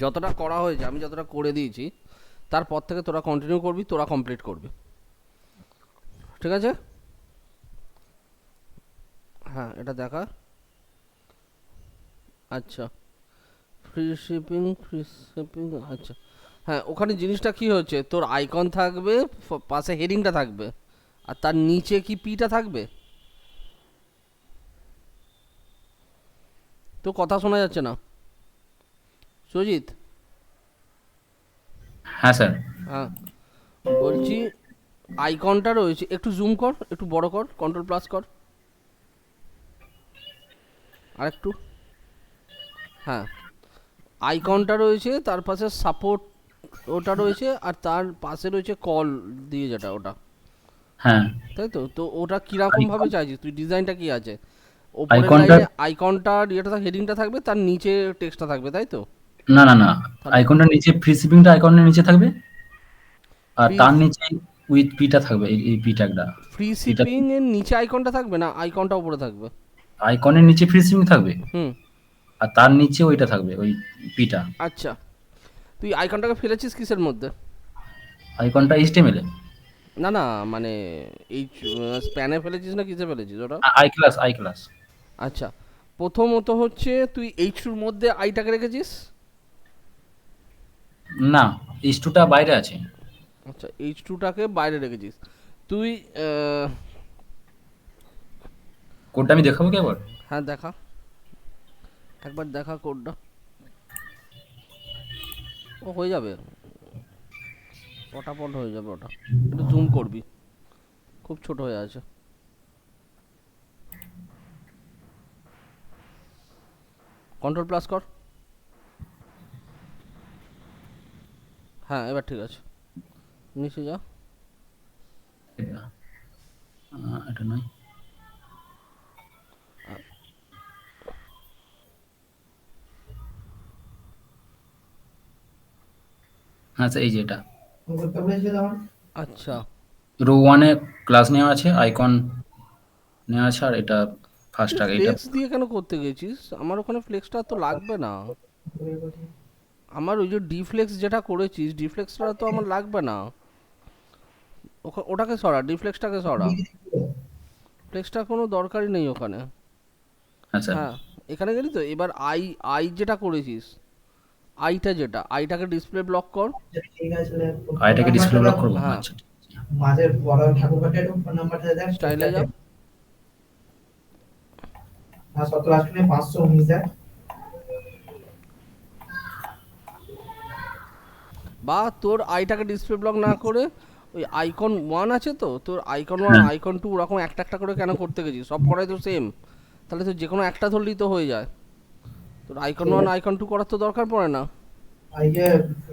যতটা করা হয়েছে, আমি যতটা করে দিয়েছি, তারপর থেকে তোরা কন্টিনিউ করবি, তোরা কমপ্লিট করবি, ঠিক আছে? হ্যাঁ, এটা দেখা। আচ্ছা, ফ্রি শিপিং, আচ্ছা। হ্যাঁ, ওখানে জিনিসটা কি হচ্ছে, তোর আইকন থাকবে, পাশে হেডিংটা থাকবে, আর তার নিচে কি পিটা থাকবে। তো কথা শোনা যাচ্ছে না, সুজিত? হ্যাঁ স্যার। হ্যাঁ, বলছি আইকনটা রয়েছে, একটু জুম কর, একটু বড় কর, কন্ট্রোল প্লাস কর, আরেকটু। হ্যাঁ, আইকনটা রয়েছে, তার পাশে সাপোর্ট ওটা রয়েছে, আর তার পাশে রয়েছে কল দিয়ে, যেটা ওটা, হ্যাঁ, তাই তো? তো ওটা কিরকম ভাবে আইকন চাইছিস তুই, ডিজাইনটা কি আছে? ওপরের আইকনটা লাইনে আইকনটা ইয়েটা থাকবে, হেডিংটা থাকবে, তার নিচে টেক্সটটা থাকবে, তাই তো? না, না, না। তাহলে আইকনটার নিচে ফ্রি শিপিংটা আইকনের নিচে থাকবে। আর ফ্রি তার নিচে উইথ পিটা থাকবে। এই পি ট্যাগটা। ফ্রি পিটা শিপিং এর নিচে আইকনটা থাকবে, না আইকনটা উপরে থাকবে? আইকনের নিচে ফ্রি শিপিং থাকবে। হুম। আর তার নিচে ওইটা থাকবে, ওই পিটা। আচ্ছা, তুই আইকনটাকে ফেলেছিস কিসের মধ্যে? আইকনটা এইচটিএমএল এ। না না, মানে এই স্প্যানে ফেলেছিস না কিসে ফেলেছিস ওটা? I class. আচ্ছা, প্রথমত হচ্ছে তুই এইচটুর মধ্যে আইটাকে রেখেছিস। না, এইচ2টা বাইরে আছে। আচ্ছা, এইচ টুটাকে বাইরে রেখেছিস তুই। আহ, কোডটা আমি দেখাবো কি একবার? হ্যাঁ দেখা, একবার দেখা কোডটা। ও হয়ে যাবে, পটাপট হয়ে যাবে ওটা। একটু জুম করবি, খুব ছোট হয়ে আছে। কন্ট্রোল প্লাস কর। হ্যাঁ, এবার ঠিক আছে, নিচে যা। এটা এটা নয়। আ- হ্যাঁ স্যার, এই যে এটা। আচ্ছা, রো ওয়ানে ক্লাস নেওয়া আছে, আইকন নেওয়া আছে, আর এটা ফার্স্ট তুই আগে এটা। ফ্লেক্স দিয়ে কেন করতে গেছিস? আমার ওখানে ফ্লেক্সটা তো লাগবে না। আমার ওই যে ডিফ্লেক্স যেটা করেছিস, ডিফ্লেক্সটা তো আমার লাগবে না। ওটাকে সরা, ডিফ্লেক্সটাকে সরা, ফ্লেক্সটা কোনো দরকারই নেই ওখানে। হ্যাঁ স্যার। হ্যাঁ, এখানে গেলি তো, এবার আই, আই যেটা করেছিস, আইটা যেটা, আইটাকে ডিসপ্লে ব্লক কর। আইটাকে ডিসপ্লে ব্লক করবো, হ্যাঁ, আচ্ছা ঠিক আছে। মাঝের বড় ঠাকুরটা একটু ফোন নাম্বারটা দেখ, স্টাইলে যা। না 17 519 দেখ। বা তোর আইটাকে ডিসপ্লে ব্লক না করে ওই আইকন ওয়ান আছে তো, তোর আইকন ওয়ান হ্যাঁ, আইকন টু ওরকম একটা একটা করে কেন করতে গেছিস? সব করাই তো সেম, তাহলে তো যে কোনো একটা ধরলেই তো হয়ে যায়। তোর আইকন ওয়ান আইকন টু করার তো দরকার পড়ে না।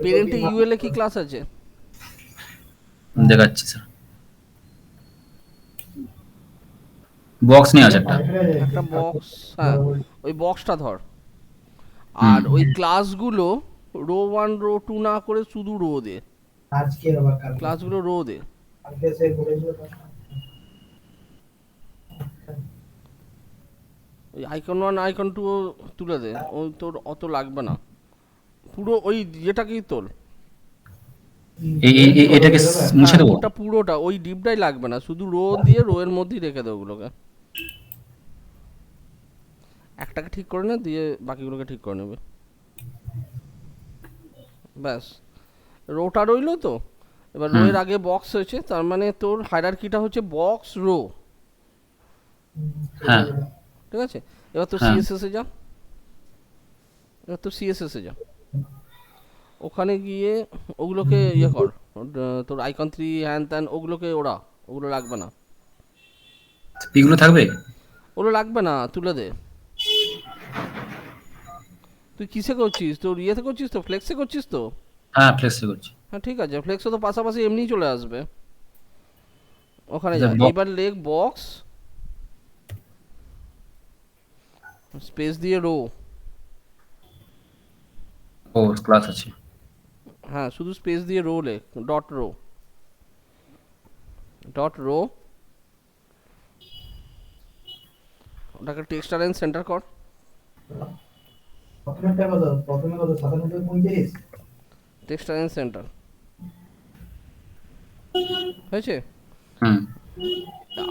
পেরেন্টে ইউএল এ কি ক্লাস আছে? দেখাচ্ছি স্যার। বক্স নিয়ে আছে একটা। একটা বক্স, হ্যাঁ, ওই বক্সটা ধর। হুম। আর ওই ক্লাসগুলো রো ওয়ান রো টু না করে শুধু রো দে, ক্লাসগুলো রো দে। ওই আইকন ওয়ান আইকন টু তুলে দে, ও তোর অত লাগবে না। পুরো ওই যেটাকেই তোল। এটাকে মুছে হ্যাঁ, দেবো। ওটা পুরোটা ওই ডিপটাই লাগবে না, শুধু রো দিয়ে রো এর মধ্যেই রেখে দে ওগুলোকে। একটাকে ঠিক করে নে, দিয়ে বাকিগুলোকে ঠিক করে নেবে, ব্যাস। রোটা রইলো তো। এবার রো হুম। এর আগে বক্স হয়েছে, তার মানে তোর হায়ারার্কিটা হচ্ছে বক্স রো, হ্যাঁ, ঠিক আছে? এবার তো হ্যাঁ। সিএসএস এ যা, এবার তো সিএসএস এ যা, ওখানে গিয়ে ওগুলোকে ইয়ে কর। তোর আইকন থ্রি হ্যান ত্যান ওগুলোকে ওরা, ওগুলো লাগবে না, এগুলো থাকবে। ওগুলো লাগবে না, তুলে দে। তুই কিসে করছিস, তোর ইয়েতে করছিস তো, ফ্লেক্সে করছিস তো? হ্যাঁ, ফ্লেক্সি করছি। হ্যাঁ ঠিক আছে, ফ্লেক্সে তো পাশাপাশি এমনিই চলে আসবে। ওখানে আচ্ছা, যা, এইবার লেখ বক্স স্পেস দিয়ে রো। ও ক্লাস আছে। হ্যাঁ, শুধু স্পেস দিয়ে রো লেখ, ডট রো, ডট রো। ওটাকে টেক্সট অ্যারেঞ্জ সেন্টার কর। প্রথমে কত 97 35? টেক্সটাইল সেন্টার হয়েছে। হুম।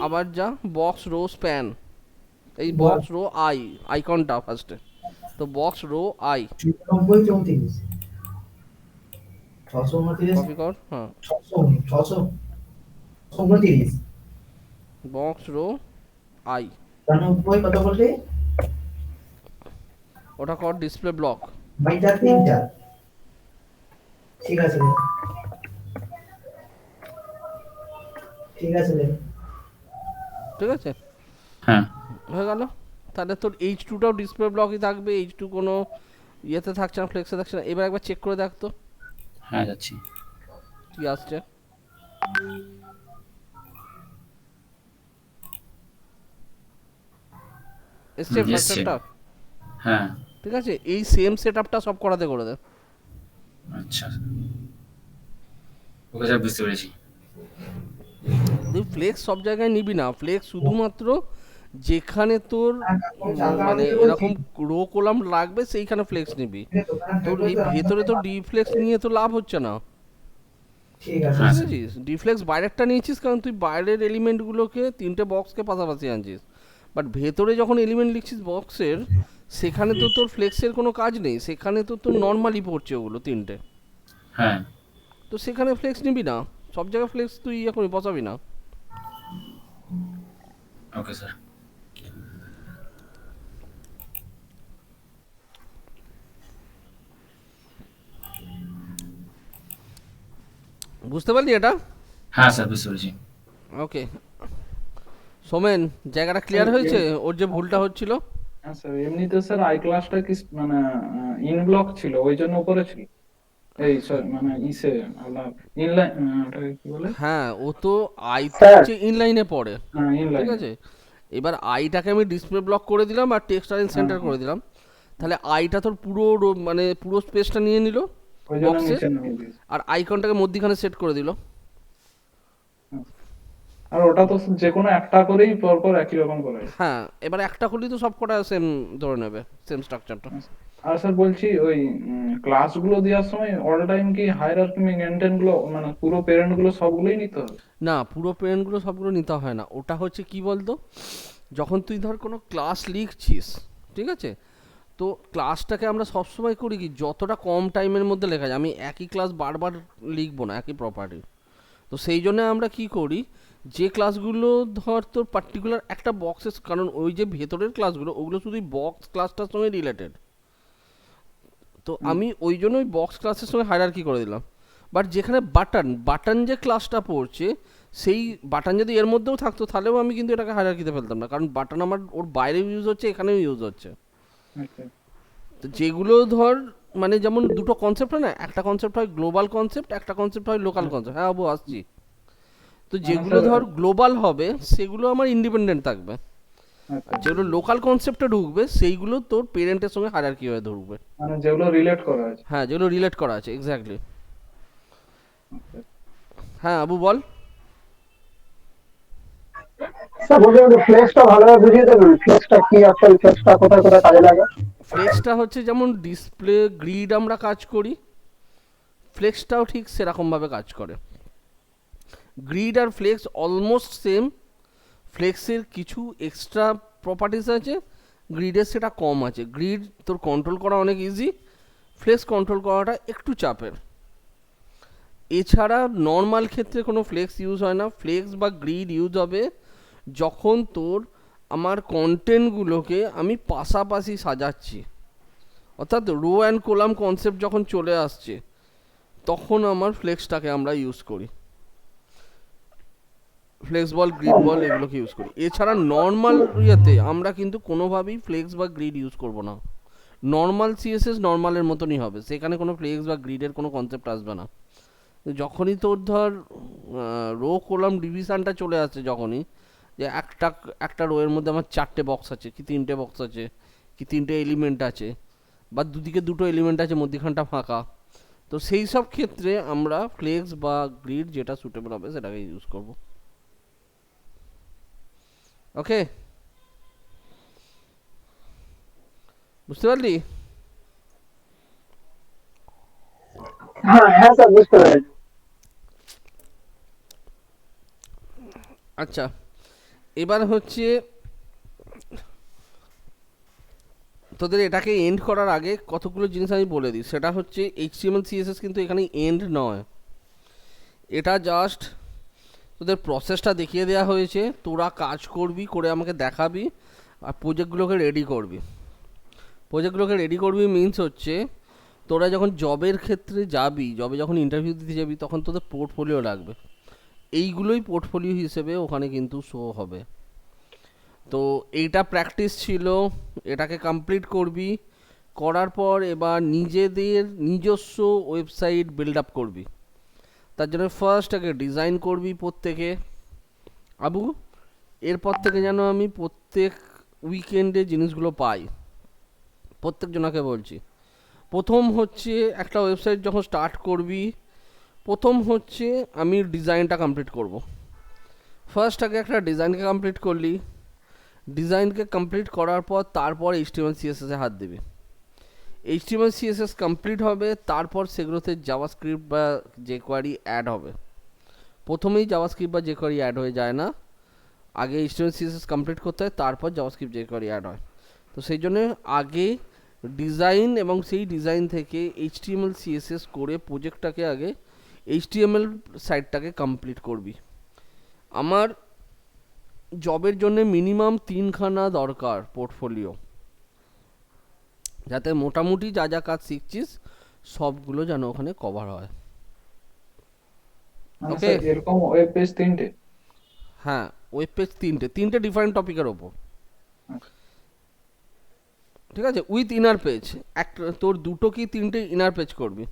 আবার যা বক্স রো স্প্যান, এই বল বক্স রো আই, আইকনটা ফার্স্টে, তো বক্স রো আই 90 34 629 কপি কর, হ্যাঁ 629 বক্স রো আই 93 কত বললি? ওটা কর ডিসপ্লে ব্লক। বাইটা তিনটা, ঠিক আছে রে, ঠিক আছে রে। ঠিক আছে, হ্যাঁ। হয়ে গেল। তাহলে তোর এইচ টুটাও ডিসপ্লে ব্লকই থাকবে, এইচ টু কোনো ইয়েতে থাকছে না, ফ্লেক্সে থাকছে না। এবার একবার চেক করে দেখ তো হ্যাঁ যাচ্ছি। কি আসছে। এসছে ফার্স্ট এসছে। সেটটা, হ্যাঁ। ঠিক আছে। এই সেম সেট আপটা সব করাতে করে দে। আচ্ছা, ওকে স্যার, বুঝতে পেরেছি। তুই ফ্লেক্স সব জায়গায় নিবি না, ফ্লেক্স শুধুমাত্র যেখানে তোর মানে এরকম রো কলাম লাগবে সেইখানে ফ্লেক্স নিবি। তোর এই ভেতরে তো ডিফ্লেক্স নিয়ে তো লাভ হচ্ছে না, ঠিক আছে। হ্যাঁ স্যার। বুঝেছিস। ডিফ্লেক্স বাইরেরটা নিয়েছিস কারণ তুই বাইরের এলিমেন্টগুলোকে তিনটে বক্সকে পাশাপাশি আনছিস, বাট ভেতরে যখন এলিমেন্ট লিখছিস বক্সের, সেখানে তো তোর ফ্লেক্সের কোনো কাজ নেই, সেখানে তো তোর নর্মালি পড়ছে ওগুলো তিনটে, হ্যাঁ। তো সেখানে ফ্লেক্স নিবি না। সব জায়গায় ফ্লেক্স তুই ইয়ে করবি, বসাবি না। Okay sir. বুঝতে পারলি এটা? হ্যাঁ স্যার, বুঝতে পেরেছি। ওকে সোমেন, জায়গাটা ক্লিয়ার হয়েছে ওর যে ভুলটা হচ্ছিল? হ্যাঁ স্যার, এমনিতে স্যার আই ক্লাসটা কি মানে ইন ব্লক ছিল, ওই জন্য উপরে ছিল। এই sorry, মানে ইসে আপনার ইনলাইন, ওটাকে কি বলে? হ্যাঁ, ও তো আই তো স্যার হচ্ছে ইনলাইনে পড়ে, হ্যাঁ ঠিক ইনলাইন। আছে। এবার আইটাকে আমি ডিসপ্লে ব্লক করে দিলাম আর টেক্সট অ্যারেঞ্জ হ্যাঁ সেন্টার হ্যাঁ, করে দিলাম, তাহলে আইটা তোর পুরো মানে পুরো স্পেসটা নিয়ে নিল ওই জন্য বক্সের, নিচে নামিয়ে দিয়েছি। আর আইকনটাকে মধ্যিখানে সেট করে দিল। হ্যাঁ। আর ওটা তো যে কোনো একটা করেই পরপর একই রকম করে। হ্যাঁ, এবার একটা খুললেই তো সব কটা সেম ধরে নেবে, সেম স্ট্রাকচারটা। আর স্যার বলছি ওই ক্লাসগুলো দেওয়ার সময় অল টাইম কি হায়ারার্কি মেনটেন গুলো মানে পুরো প্যারেন্ট গুলো সবগুলোই নিতে হবে? না, পুরো পেরেন্টগুলো সবগুলো নিতে হয় না। ওটা হচ্ছে কি বলতো, যখন তুই ধর কোনো ক্লাস লিখছিস, ঠিক আছে, তো ক্লাসটাকে আমরা সবসময় করি কি যতটা কম টাইমের মধ্যে লেখা যায়। আমি একই ক্লাস বারবার লিখবো না একই প্রপার্টি, তো সেই জন্য আমরা কি করি, যে ক্লাসগুলো ধর তোর পার্টিকুলার একটা বক্সের, কারণ ওই যে ভেতরের ক্লাসগুলো ওগুলো শুধু বক্স ক্লাসটার সঙ্গে রিলেটেড, তো হুম। আমি ওই জন্য ওই বক্স ক্লাসের সঙ্গে হায়ারার্কি করে দিলাম। বাট যেখানে বাটন বাটন যে ক্লাসটা পড়ছে, সেই বাটন যদি এর মধ্যেও থাকতো তাহলেও আমি কিন্তু এটাকে হায়ারার্কিতে ফেলতাম না, কারণ বাটন আমার ওর বাইরেও ইউজ হচ্ছে এখানেও ইউজ হচ্ছে। আচ্ছা। তো যেগুলো ধর মানে যেমন দুটো কনসেপ্ট হয় না, একটা কনসেপ্ট হয় গ্লোবাল কনসেপ্ট, একটা কনসেপ্ট হয় লোকাল হ্যাঁ কনসেপ্ট। হ্যাঁ বাবু আসছি। তো মানে যেগুলো স্যার, ধর গ্লোবাল হবে সেগুলো আমার ইন্ডিপেন্ডেন্ট থাকবে, আচ্ছা, আর যেগুলো লোকাল কনসেপ্টে ঢুকবে সেইগুলো তোর পেরেন্টের সঙ্গে হায়ারার্কি হয়ে ঢুকবে। মানে যেগুলো রিলেট করা আছে। হ্যাঁ, যেগুলো রিলেট করা আছে, এক্স্যাক্টলি। আচ্ছা। হ্যাঁ আবু বল। স্যার বলছি আমাকে ফ্লেক্সটা ভালোভাবে বুঝিয়ে দেবেন, ফ্লেক্সটা কি আসলে, ফ্লেক্সটা কোথায় কোথায় কাজে লাগে? ফ্লেক্সটা হচ্ছে যেমন ডিসপ্লে গ্রিড আমরা কাজ করি, ফ্লেক্সটাও ঠিক সেরকমভাবে কাজ করে। গ্রিড আর ফ্লেক্স অলমোস্ট সেম, ফ্লেক্সের কিছু এক্সট্রা প্রপার্টিস আছে, গ্রিডের সেটা কম আছে। গ্রিড তোর কন্ট্রোল করা অনেক ইজি, ফ্লেক্স কন্ট্রোল করাটা একটু চাপের। এছাড়া নর্মাল ক্ষেত্রে কোনো ফ্লেক্স ইউজ হয় না, ফ্লেক্স বা গ্রিড ইউজ হবে যখন তোর আমার কন্টেন্টগুলোকে আমি পাশাপাশি সাজাচ্ছি, অর্থাৎ রো অ্যান্ড কোলাম কনসেপ্ট যখন চলে আসছে তখন আমার ফ্লেক্সটাকে আমরা ইউজ করি, ফ্লেক্স বল গ্রিড বল এগুলোকে ইউজ করি। এছাড়া নর্মাল ইয়েতে আমরা কিন্তু কোনোভাবেই ফ্লেক্স বা গ্রিড ইউজ করব না। নর্মাল সিএসএস নর্মালের মতনই হবে, সেখানে কোনো ফ্লেক্স বা গ্রিডের কোনো কনসেপ্ট আসবে না। যখনই তোর ধর রো কলাম ডিভিশনটা চলে আসছে, যখনই যে একটা একটা রো এর মধ্যে আমার চারটে বক্স আছে কি তিনটে বক্স আছে কি তিনটে এলিমেন্ট আছে, বা দুদিকে দুটো এলিমেন্ট আছে মধ্যিখানটা ফাঁকা, তো সেই সব ক্ষেত্রে আমরা ফ্লেক্স বা গ্রিড যেটা সুটেবল হবে সেটাকে ইউজ করব। ওকে, বুঝতে পারলি? হ্যাঁ হ্যাঁ স্যার, বুঝতে পেরেছি। আচ্ছা, এবার হচ্ছে তোদের এটাকে এন্ড করার আগে কতগুলো জিনিস আমি বলে দিই। সেটা হচ্ছে এইচটিএমএল সিএসএস কিন্তু এখানে এন্ড নয়, এটা জাস্ট তোদের প্রসেসটা দেখিয়ে দেওয়া হয়েছে, তোরা কাজ করবি, করে আমাকে দেখাবি আর প্রজেক্টগুলোকে রেডি করবি। প্রজেক্টগুলোকে রেডি করবি মিন্স হচ্ছে তোরা যখন জবের ক্ষেত্রে যাবি, জবে যখন ইন্টারভিউ দিতে যাবি, তখন তোদের পোর্টফোলিও লাগবে। এইগুলোই পোর্টফোলিও হিসেবে ওখানে কিন্তু শো হবে। তো এইটা প্র্যাকটিস ছিল, এটাকে কমপ্লিট করবি। করার পর এবার নিজেদের নিজস্ব ওয়েবসাইট বিল্ড আপ করবি। তার জন্য ফার্স্ট আগে ডিজাইন করবি প্রত্যেকে। আবু, এরপর থেকে যেন আমি প্রত্যেক উইকেন্ডে জিনিসগুলো পাই, প্রত্যেকজনাকে বলছি। প্রথম হচ্ছে একটা ওয়েবসাইট যখন স্টার্ট করবি, প্রথম হচ্ছে আমি ডিজাইনটা কমপ্লিট করব। ফার্স্ট আগে একটা ডিজাইনকে কমপ্লিট করলি, ডিজাইনকে কমপ্লিট করার পর তারপর এইচটিএমএল সিএসএসে হাত দিবি। এইচটিএমএল সিএসএস কমপ্লিট হবে, তারপর সেগুলোতে জাভাস্ক্রিপ্ট বা jQuery অ্যাড হবে। প্রথমেই জাভাস্ক্রিপ্ট বা jQuery অ্যাড হয়ে যায় না, আগে এইচটিএমএল সিএসএস কমপ্লিট করতে হয়, তারপর জাভাস্ক্রিপ্ট jQuery অ্যাড হয়। তো সেই জন্য আগে ডিজাইন, এবং সেই ডিজাইন থেকে এইচটিএমএল সিএসএস করে প্রজেক্টটাকে আগে এইচটিএমএল সাইটটাকে কমপ্লিট করবি। আমার জবের জন্য মিনিমাম 3খানা দরকার পোর্টফোলিও, যাতে মোটামুটি যা যা কাজ শিখছিস সবগুলো যেন ওখানে কভার হয়। মানে ওকে, স্যার এরকম ওয়েব পেজ 3টে? হ্যাঁ, ওয়েব পেজ তিনটে ডিফারেন্ট টপিকের ওপর, আচ্ছা। ঠিক আছে, উইথ ইনার পেজ। একটা তোর 2 কি 3টে ইনার পেজ করবি,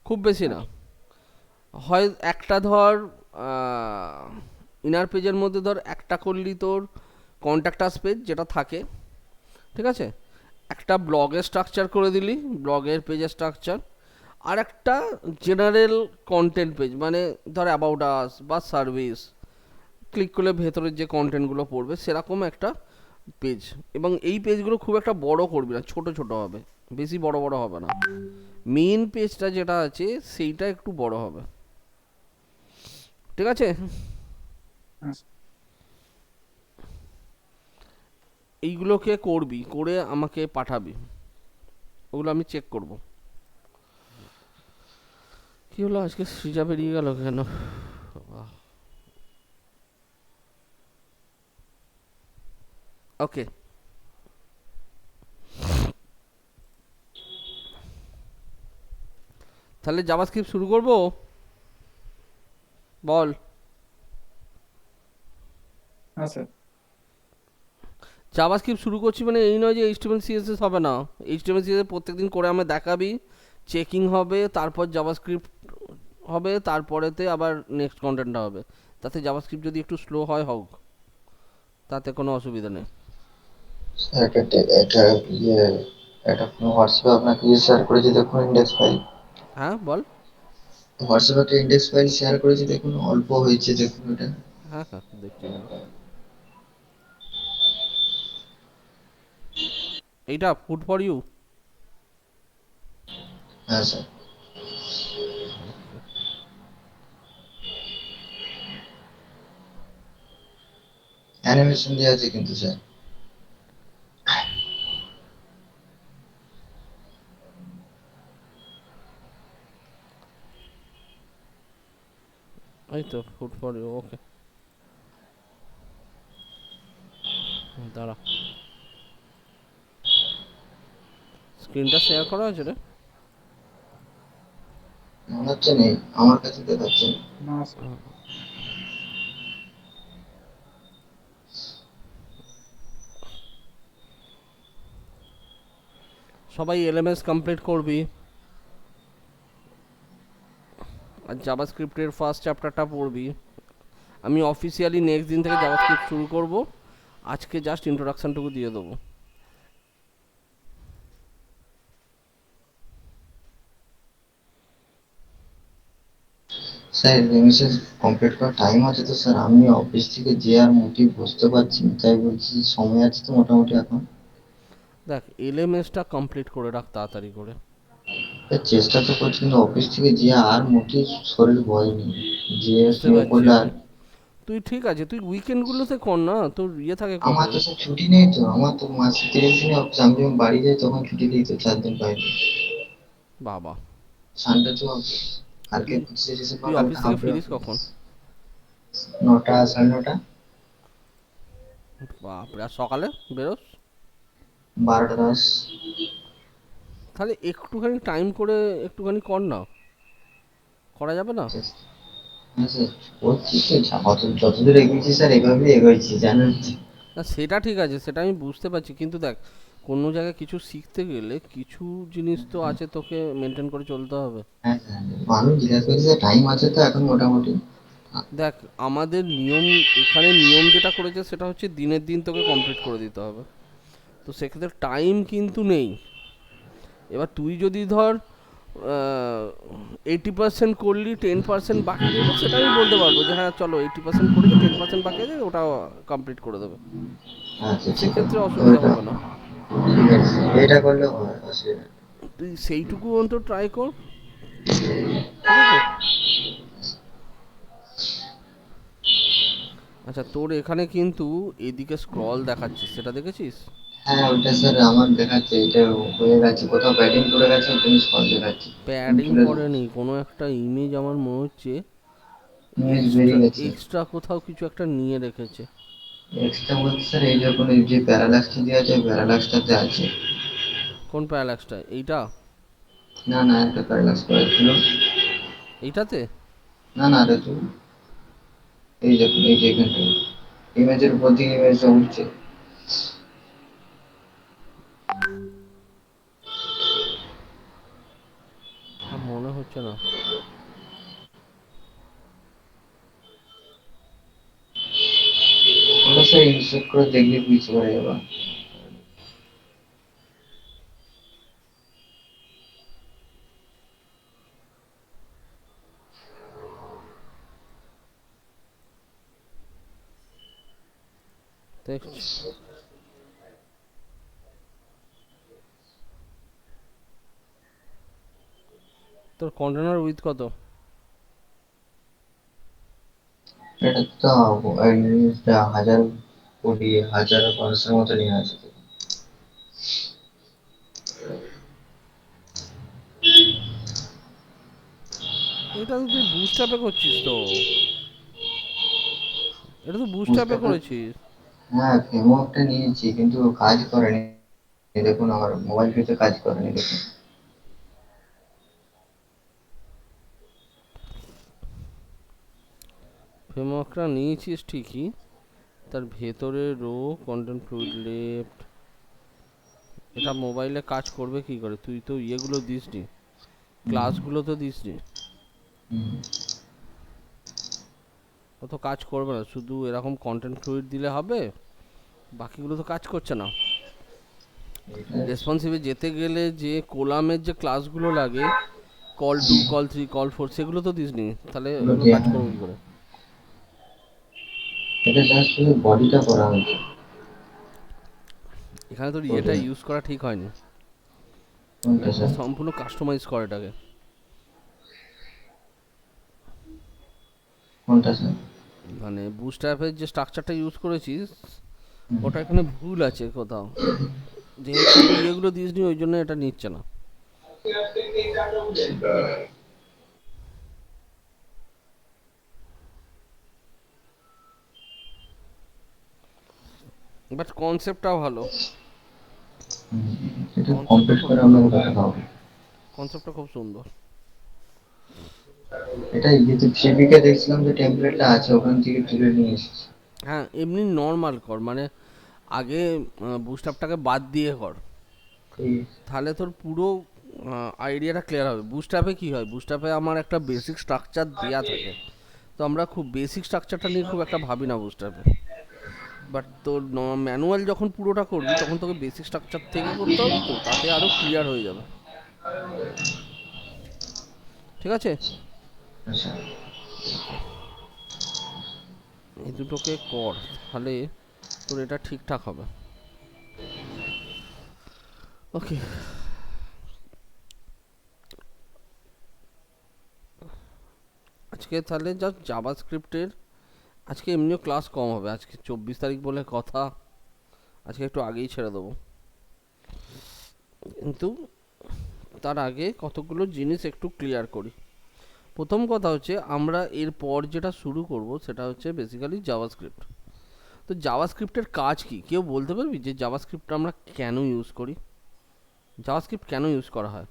খুব বেশি না। হয় একটা ধর ইনার পেজের মধ্যে ধর একটা করলি তোর কন্ট্যাক্টাস পেজ যেটা থাকে, ঠিক আছে, একটা ব্লগের স্ট্রাকচার করে দিলি, ব্লগের পেজের স্ট্রাকচার, আর একটা জেনারেল কন্টেন্ট পেজ, মানে ধর অ্যাবাউট আস বা সার্ভিস, ক্লিক করলে ভেতরের যে কন্টেন্টগুলো পড়বে সেরকম একটা পেজ। এবং এই পেজগুলো খুব একটা বড় করবি না, ছোট ছোট হবে, বেশি বড় বড় হবে না। মেইন পেজটা যেটা আছে সেইটা একটু বড় হবে, ঠিক আছে। হ্যাঁ, এইগুলোকে করবি, করে আমাকে পাঠাবি, ওগুলো আমি চেক করব। কি হলো আজকে সৃজা বেরিয়ে গেল কেন? ওকে, তাহলে জাভাস্ক্রিপ্ট শুরু করব, বল। হ্যাঁ স্যার। জাভাস্ক্রিপ্ট শুরু করছি মানে এই নয় যে এইচটিএমএল সিএসএস হবে না। এইচটিএমএল সিএসএস প্রত্যেকদিন করে আমি দেখাবি, চেকিং হবে, তারপর জাভাস্ক্রিপ্ট হবে, তারপরেতে আবার নেক্সট কন্টেন্টটা হবে। তাতে জাভাস্ক্রিপ্ট যদি একটু স্লো হয় হোক, তাতে কোনো অসুবিধা নেই। স্যার এটা ইয়ে এটা হোয়াটসঅ্যাপে আপনাকে শেয়ার করেছি, দেখুন ইন্ডেক্স ফাইল। হ্যাঁ বল। হোয়াটসঅ্যাপে একটা ইন্ডেক্স ফাইল শেয়ার করেছি, দেখুন অল্প হয়েছে, দেখুন এটা। হ্যাঁ হ্যাঁ, দেখছি দাঁড়া। এইটা ফুড ফর ইউ। হ্যাঁ স্যার। অ্যানিমেশন দেওয়া আছে কিন্তু স্যার। এই তো ফুড ফর ইউ, ওকে, দাঁড়া, স্ক্রিনটা শেয়ার করা আছে রে। মনে হচ্ছে নেই, আমার কাছে দেখাচ্ছে না। না স্যার। সবাই এলএমএস কমপ্লিট করবি, আর জাভাস্ক্রিপ্টের ফার্স্ট চ্যাপ্টারটা পড়বি। আমি অফিসিয়ালি নেক্সট দিন থেকে জাভাস্ক্রিপ্ট শুরু করব, আজকে জাস্ট ইন্ট্রোডাকশনটুকু দিয়ে দেবো। স্যার এনিমেশন কমপ্লিট করার টাইম আছে তো স্যার? আমি অফিস থেকে যে আর মোটিভ বুঝতে পারছি না, তাই বলছি সময় আছে তো মোটামুটি এখন? দেখ, এলএমএসটা কমপ্লিট করে রাখ তাড়াতাড়ি করে, চেষ্টা তো করছি কিন্তু অফিস থেকে যে আর মোটেই শরীর বয়নি, যে বুঝতে শুয়ে পারছি পড়লে আর। আমি। তুই ঠিক আছে, তুই উইকেন্ডগুলোতে কর না, তোর ইয়ে থাকে আমার কবে? তো স্যার ছুটি নেই তো, আমার তো মাসে 30 দিনে অফিস, আমি যখন বাড়ি যাই তখন ছুটি দিই তো 4 দিন 5 দিন। বাবা, সানডে তো অফিস। কালকে তুই 25 ডিসেম্বর তুই অফিস থেকে হাফ ডে ফিরিস অফিস। কখন? 9টা 9:30। বাপরে, আর সকালে বেরোস? 12টা 10। তাহলে একটুখানি টাইম করে একটুখানি কর না, করা যাবে না? হ্যাঁ স্যার, করছি তো, যতদূর এগিয়েছি স্যার এভাবেই এগোচ্ছি জানেন তো। না সেটা ঠিক আছে, সেটা আমি বুঝতে পারছি, কিন্তু দেখ, কোনো জায়গায় কিছু শিখতে গেলে কিছু জিনিস তো আছে, তোকে মেনটেন করে চলতে হবে। হ্যাঁ স্যার, মানুষ জিজ্ঞাসা করছে স্যার টাইম আছে তো এখন মোটামুটি। দেখ, আমাদের নিয়ম, এখানে নিয়ম যেটা করেছে সেটা হচ্ছে দিনের দিন তোকে কমপ্লিট করে দিতে হবে। তো সেক্ষেত্রে টাইম কিন্তু নেই। এবার তুই যদি ধর 80% করলি, 10% বাকি রইলো, সেটা আমি বলতে পারবো যে হ্যাঁ চলো 80% করেছি, 10% বাকি আছে, ওটা কমপ্লিট করে দেবে। আচ্ছা ঠিক আছে, সেক্ষেত্রে অসুবিধা ওইটা হবে না। ঠিক আছে, এটা করলে হয় অসুবিধা নেই। তুই সেইটুকু অন্তত ট্রাই কর, ঠিক আছে? আচ্ছা, তোর এখানে কিন্তু এদিকে স্ক্রল দেখাচ্ছে, সেটা দেখেছিস? হ্যাঁ ওইটা স্যার আমার দেখাচ্ছে, এটা হয়ে গেছে, কোথাও ব্যাটিং করে গেছে, ওখানে স্কোর দেখাচ্ছে। আমি প্যাডিং তুলে করেনি, কোনো একটা ইমেজ আমার মনে হচ্ছে নিউজ এক্সট্রা, বেরিয়ে গেছে। এক্সট্রা কোথাও কিছু একটা নিয়ে রেখেছে। এক্সট্রা বলতে স্যার এই যখন এই যে প্যারালাক্সটা দেওয়া আছে, প্যারালাক্সটাতে আছে। কোন প্যারালাক্সটা, এইটা? না না, একটা প্যারালাক্স করা ছিল। এইটাতে? না না দেখো, এই দেখুন এই যে এখানটায় ইমেজের উপর দিকে ইমেজটা উঠছে। মনে হচ্ছে না। ওটা স্যার ইনস্টল করে দেখলে বুঝতে পারা যাবে। দেখছি। তোর কন্টেনার উইথ কত? এটা তো এই জিনিসটা 1020 1500 মতো নিয়ে আছে। এটা তো তুই বুস্ট অ্যাপে করছিস তো, এটা তো বুস্ট বুঝতে অ্যাপে পার, করেছিস। হ্যাঁ ফেমো একটা নিয়েছি কিন্তু কাজ করেনি। এই দেখুন আমার মোবাইল ফিতে কাজ করেনি দেখুন। ফেমকটা নিয়েছিস ঠিকই, তার ভেতরে রো কন্টেন্ট ফ্লুইড লেফট, এটা মোবাইলে কাজ করবে কি করে? তুই তো ইয়েগুলো দিসনি, ক্লাসগুলো তো দিসনি, হুম, ও তো কাজ করবে না, শুধু এরকম কন্টেন্ট ফ্লুইড দিলে হবে, বাকিগুলো তো কাজ করছে না। এটা রেসপন্সিভে যেতে গেলে যে কোলামের যে ক্লাসগুলো লাগে, কল 2 কল 3 কল 4, সেগুলো তো দিসনি, তাহলে এগুলো ওগুলো দেয়া কাজ করবে হয়নি। কি করে? এটা জাস্ট শুধু বডিটা করা হয়েছে। এখানে তোর ইয়েটা ওটাই। ইউজ করা ঠিক হয়নি, কোনটা এটা স্যার? সম্পূর্ণ কাস্টমাইজ কর এটাকে। কোনটা স্যার? মানে বুস্ট অ্যাপের যে স্ট্রাকচারটা ইউজ করেছিস, হুম, ওটা এখানে ভুল আছে কোথাও, যেহেতু তুই ইয়েগুলো দিসনি ওই জন্য এটা নিচ্ছে না। বাট কনসেপ্টটা ভালো, এটা কনসেপ্টটা কমপ্লিট খুব করে সুন্দর, আপনাকে পাঠাতে হবে। কনসেপ্টটা খুব সুন্দর। এটা ইয়েতে সিভিকে দেখছিলাম যে টেমপ্লেটটা আছে, ওখান থেকে তুলে নিয়ে এসেছি। হ্যাঁ, এমনি নর্মাল কর, মানে আগে বুস্ট অ্যাপটাকে বাদ দিয়ে কর, ঠিক। তাহলে তোর পুরো আইডিয়াটা ক্লিয়ার হবে। বুস্ট অ্যাপে কী হয়, বুস্ট অ্যাপে আমার একটা বেসিক স্ট্রাকচার দেওয়া থাকে, তো আমরা খুব বেসিক স্ট্রাকচারটা নিয়ে খুব একটা ভাবি না বুস্ট অ্যাপে। বাট তোর ম্যানুয়াল যখন পুরোটা করবি তখন তোকে বেসিক স্ট্রাকচার থেকে করতে হবে, তো তাতে আরও ক্লিয়ার হয়ে যাবে, ঠিক আছে? আচ্ছা। ওকে, এই দুটোকে কর, তাহলে তোর এটা ঠিকঠাক হবে। ওকে, আজকে তাহলে জাস্ট জাভাস্ক্রিপ্টের, আজকে এমনিও ক্লাস কম হবে, আজকে 24 তারিখ বলে কথা, আজকে একটু আগেই ছেড়ে দেবো, কিন্তু তার আগে কতগুলো জিনিস একটু ক্লিয়ার করি। প্রথম কথা হচ্ছে আমরা এরপর যেটা শুরু করব সেটা হচ্ছে বেসিক্যালি জাভাস্ক্রিপ্ট। তো জাভাস্ক্রিপ্টের কাজ কি কেউ বলতে পারবি, যে জাভাস্ক্রিপ্ট আমরা কেন ইউজ করি, জাভাস্ক্রিপ্ট কেন ইউজ করা হয়?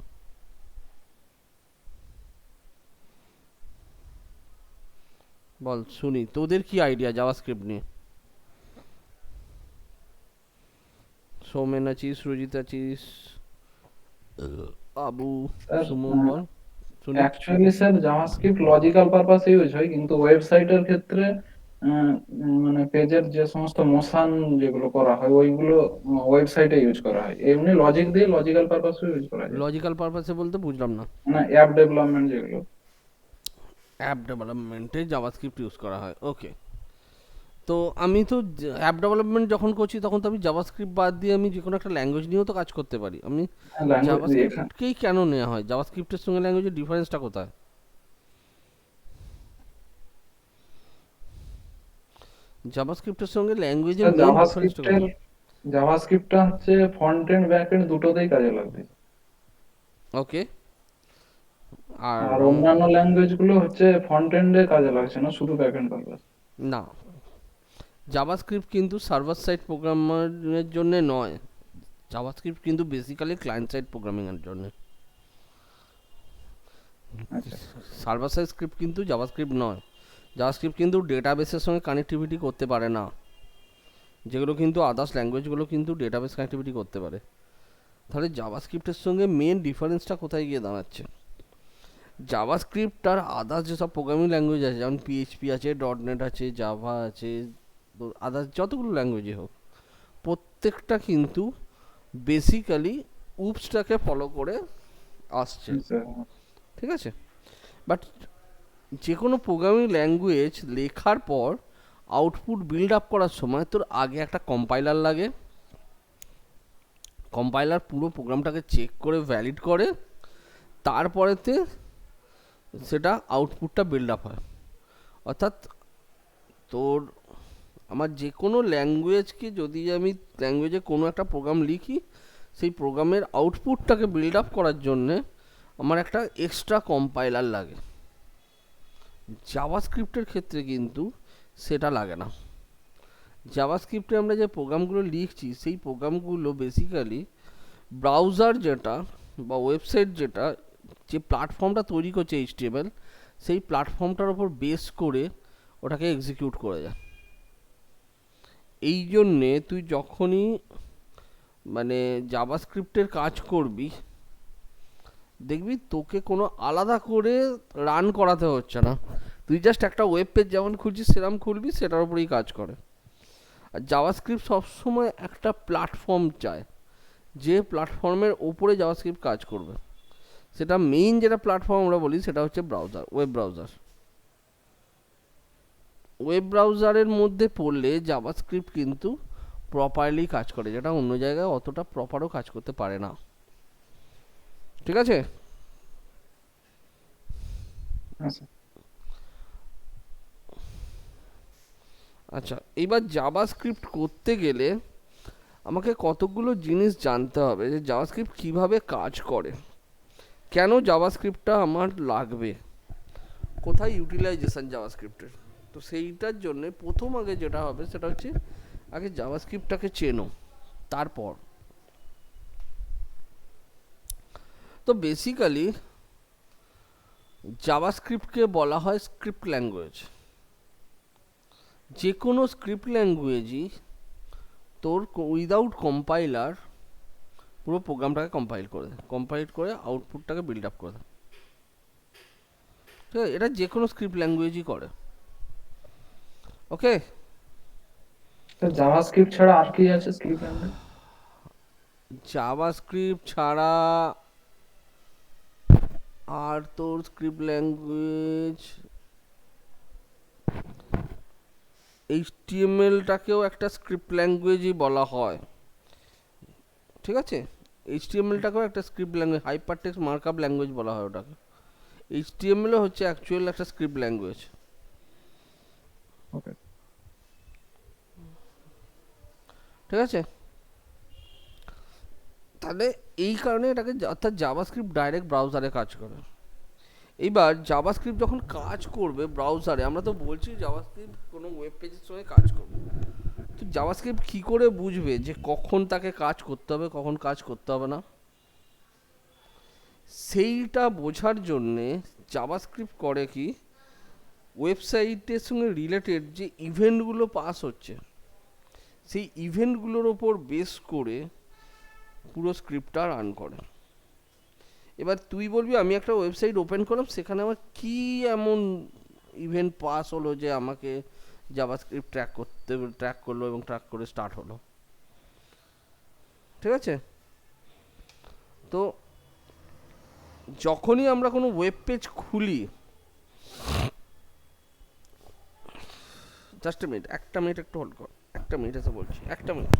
বল শুনি, তোদের কি আইডিয়া জাভাস্ক্রিপ্ট নিয়ে? সৌমেন আছিস, সুরজিৎ আছিস, আবু, স্যার সুমন, বল শুনি। অ্যাকচুয়ালি স্যার জাভাস্ক্রিপ্ট লজিক্যাল পারপাসে ইউজ হয়, কিন্তু ওয়েবসাইটের ক্ষেত্রে মানে পেজের যে সমস্ত মোশন যেগুলো করা হয় ওইগুলো ওয়েবসাইটে ইউজ করা হয়। এমনি লজিক দিয়ে লজিক্যাল পারপাসে ইউজ করা যায়, লজিক্যাল পারপাসে বলতে বুঝলাম না। মানে অ্যাপ ডেভেলপমেন্ট যেগুলো। অ্যাপ ডেভেলপমেন্টে জাভাস্ক্রিপ্ট ইউজ করা হয়, ওকে। তো আমি তো অ্যাপ ডেভেলপমেন্ট যখন করছি তখন তো আমি জাভাস্ক্রিপ্ট বাদ দিয়ে আমি যে কোনো একটা ল্যাঙ্গুয়েজ নিয়েও তো কাজ করতে পারি। আমি ল্যাঙ্গুয়েজ এখানে জাভাস্ক্রিপ্টকেই কেন নেওয়া হয়, জাভাস্ক্রিপ্টের সঙ্গে ল্যাঙ্গুয়েজের ডিফারেন্সটা কোথায়? জাভাস্ক্রিপ্টের সঙ্গে ল্যাঙ্গুয়েজের মেইন ডিফারেন্সটা কোথায়? জাভাস্ক্রিপ্টটা হচ্ছে ফ্রন্ট এন্ড ব্যাক এন্ড দুটোতেই কাজে লাগবে। ওকে। আর আর অন্যান্য ল্যাঙ্গুয়েজ গুলো হচ্ছে ফ্রন্ট এন্ডে কাজে লাগছে না, শুধু ব্যাক এন্ড পারপাস। না, জাভাস্ক্রিপ্ট কিন্তু সার্ভার সাইড প্রোগ্রামারের জন্য নয়, জাভাস্ক্রিপ্ট কিন্তু বেসিক্যালি ক্লায়েন্ট সাইড প্রোগ্রামিংয়ের জন্য। আচ্ছা, সার্ভার সাইড স্ক্রিপ্ট কিন্তু জাভাস্ক্রিপ্ট নয়। জাভাস্ক্রিপ্ট কিন্তু ডেটাবেসের সঙ্গে কানেক্টিভিটি করতে পারে না, যেগুলো কিন্তু আদার্স ল্যাঙ্গুয়েজগুলো কিন্তু ডেটাবেস কানেক্টিভিটি করতে পারে। তাহলে জাভাস্ক্রিপ্টের সঙ্গে মেন ডিফারেন্সটা কোথায় গিয়ে দাঁড়াচ্ছে? জাভাস্ক্রিপ্ট আর আদার্স যেসব প্রোগ্রামিং ল্যাঙ্গুয়েজ আছে, যেমন পিএইচপি আছে, ডটনেট আছে, জাভা আছে, আদার্স যতগুলো ল্যাঙ্গুয়েজই হোক, প্রত্যেকটা কিন্তু বেসিক্যালি উপসটাকে ফলো করে আসছে, ঠিক আছে? বাট যে কোনো প্রোগ্রামিং ল্যাঙ্গুয়েজ লেখার পর আউটপুট বিল্ড আপ করার সময় তোর আগে একটা কম্পাইলার লাগে। কম্পাইলার পুরো প্রোগ্রামটাকে চেক করে ভ্যালিড করে, তারপরেতে সেটা আউটপুটটা বিল্ড আপ হয়। অর্থাৎ তোর আমার যে কোনো ল্যাঙ্গুয়েজকে যদি আমি ল্যাঙ্গুয়েজে কোনো একটা প্রোগ্রাম লিখি, সেই প্রোগ্রামের আউটপুটটাকে বিল্ড আপ করার জন্যে আমার একটা এক্সট্রা কম্পাইলার লাগে। জাভাস্ক্রিপ্টের ক্ষেত্রে কিন্তু সেটা লাগে না। জাভাস্ক্রিপ্টে আমরা যে প্রোগ্রামগুলো লিখছি সেই প্রোগ্রামগুলো বেসিক্যালি ব্রাউজার যেটা বা ওয়েবসাইট যেটা, যে প্ল্যাটফর্মটা তৈরি করছে এইচটিএমএল, সেই প্ল্যাটফর্মটার ওপর বেস করে ওটাকে এক্সিকিউট করে যায়। এই জন্যে তুই যখনই মানে জাভাস্ক্রিপ্টের কাজ করবি, দেখবি তোকে কোনো আলাদা করে রান করাতে হচ্ছে না, তুই জাস্ট একটা ওয়েব পেজ যেমন খুলছিস সেরকম খুলবি, সেটার উপরেই কাজ করে। আর জাভাস্ক্রিপ্ট সবসময় একটা প্ল্যাটফর্ম চায়, যে প্ল্যাটফর্মের ওপরে জাভাস্ক্রিপ্ট কাজ করবে। সেটা মেইন যেটা প্ল্যাটফর্ম আমরা বলি সেটা হচ্ছে ব্রাউজার, ওয়েব ব্রাউজার। ওয়েব ব্রাউজারের মধ্যে পড়লে জাভাস্ক্রিপ্ট কিন্তু প্রপারলি কাজ করে, যেটা অন্য জায়গায় অতটা প্রপারও কাজ করতে পারে না, ঠিক আছে? আচ্ছা, এইবার জাভাস্ক্রিপ্ট করতে গেলে আমাকে কতগুলো জিনিস জানতে হবে, যে জাভাস্ক্রিপ্ট কীভাবে কাজ করে, কেন জাভাস্ক্রিপ্টটা আমার লাগবে, কোথায় ইউটিলাইজেশন জাভাস্ক্রিপ্টের। তো সেইটার জন্যে প্রথম আগে যেটা হবে সেটা হচ্ছে আগে জাভাস্ক্রিপ্টটাকে চেনো। তারপর তো বেসিক্যালি জাভাস্ক্রিপ্টকে বলা হয় স্ক্রিপ্ট ল্যাঙ্গুয়েজ। যে কোনো স্ক্রিপ্ট ল্যাঙ্গুয়েজই তোর উইদাউট কম্পাইলার পুরো প্রোগ্রামটাকে কম্পাইল করে আউটপুটটাকে বিল্ড আপ করে দেয়, ঠিক আছে? এটা যে কোনো স্ক্রিপ্ট ল্যাঙ্গুয়েজই করে, ওকে? জাভাস্ক্রিপ্ট ছাড়া আর কি আছে স্ক্রিপ্ট ল্যাঙ্গুয়েজ? জাভাস্ক্রিপ্ট ছাড়া আর তোর স্ক্রিপ্ট ল্যাঙ্গুয়েজ এইচটিএমএলটাকেও একটা স্ক্রিপ্ট ল্যাঙ্গুয়েজই বলা হয়, ঠিক আছে? এইচটিএমএলটাকেও একটা script language, hyper text markup language বলা হয় ওটাকে। এইচটিএমএল হচ্ছে অ্যাকচুয়াল একটা স্ক্রিপ্ট ল্যাঙ্গুয়েজ। ওকে, ঠিক আছে, তাহলে এই কারণে এটাকে অর্থাৎ জাভাস্ক্রিপ্ট ডাইরেক্ট ব্রাউজারে কাজ করে। এইবার জাভাস্ক্রিপ্ট যখন কাজ করবে ব্রাউজারে, আমরা তো বলছি জাভাস্ক্রিপ্ট কোনো ওয়েব পেজের সঙ্গে কাজ করবে, তো জাভাস্ক্রিপ্ট কী করে বুঝবে যে কখন তাকে কাজ করতে হবে কখন কাজ করতে হবে না? সেইটা বোঝার জন্যে জাভাস্ক্রিপ্ট করে কি, ওয়েবসাইটের সঙ্গে রিলেটেড যে ইভেন্টগুলো পাস হচ্ছে সেই ইভেন্টগুলোর ওপর বেস করে পুরো স্ক্রিপ্টটা রান করে। এবার তুই বলবি আমি একটা ওয়েবসাইট ওপেন করলাম, সেখানে আমার কী এমন ইভেন্ট পাস হলো যে আমাকে জাভাস্ক্রিপ্ট ট্র্যাক করলো এবং ট্র্যাক করে স্টার্ট হলো। ঠিক আছে, তো যখনই আমরা কোনো ওয়েব পেজ খুলি, জাস্ট এ মিনিট, একটা মিনিট একটু হোল্ড কর, একটা মিনিট এসে বলছি, একটা মিনিট।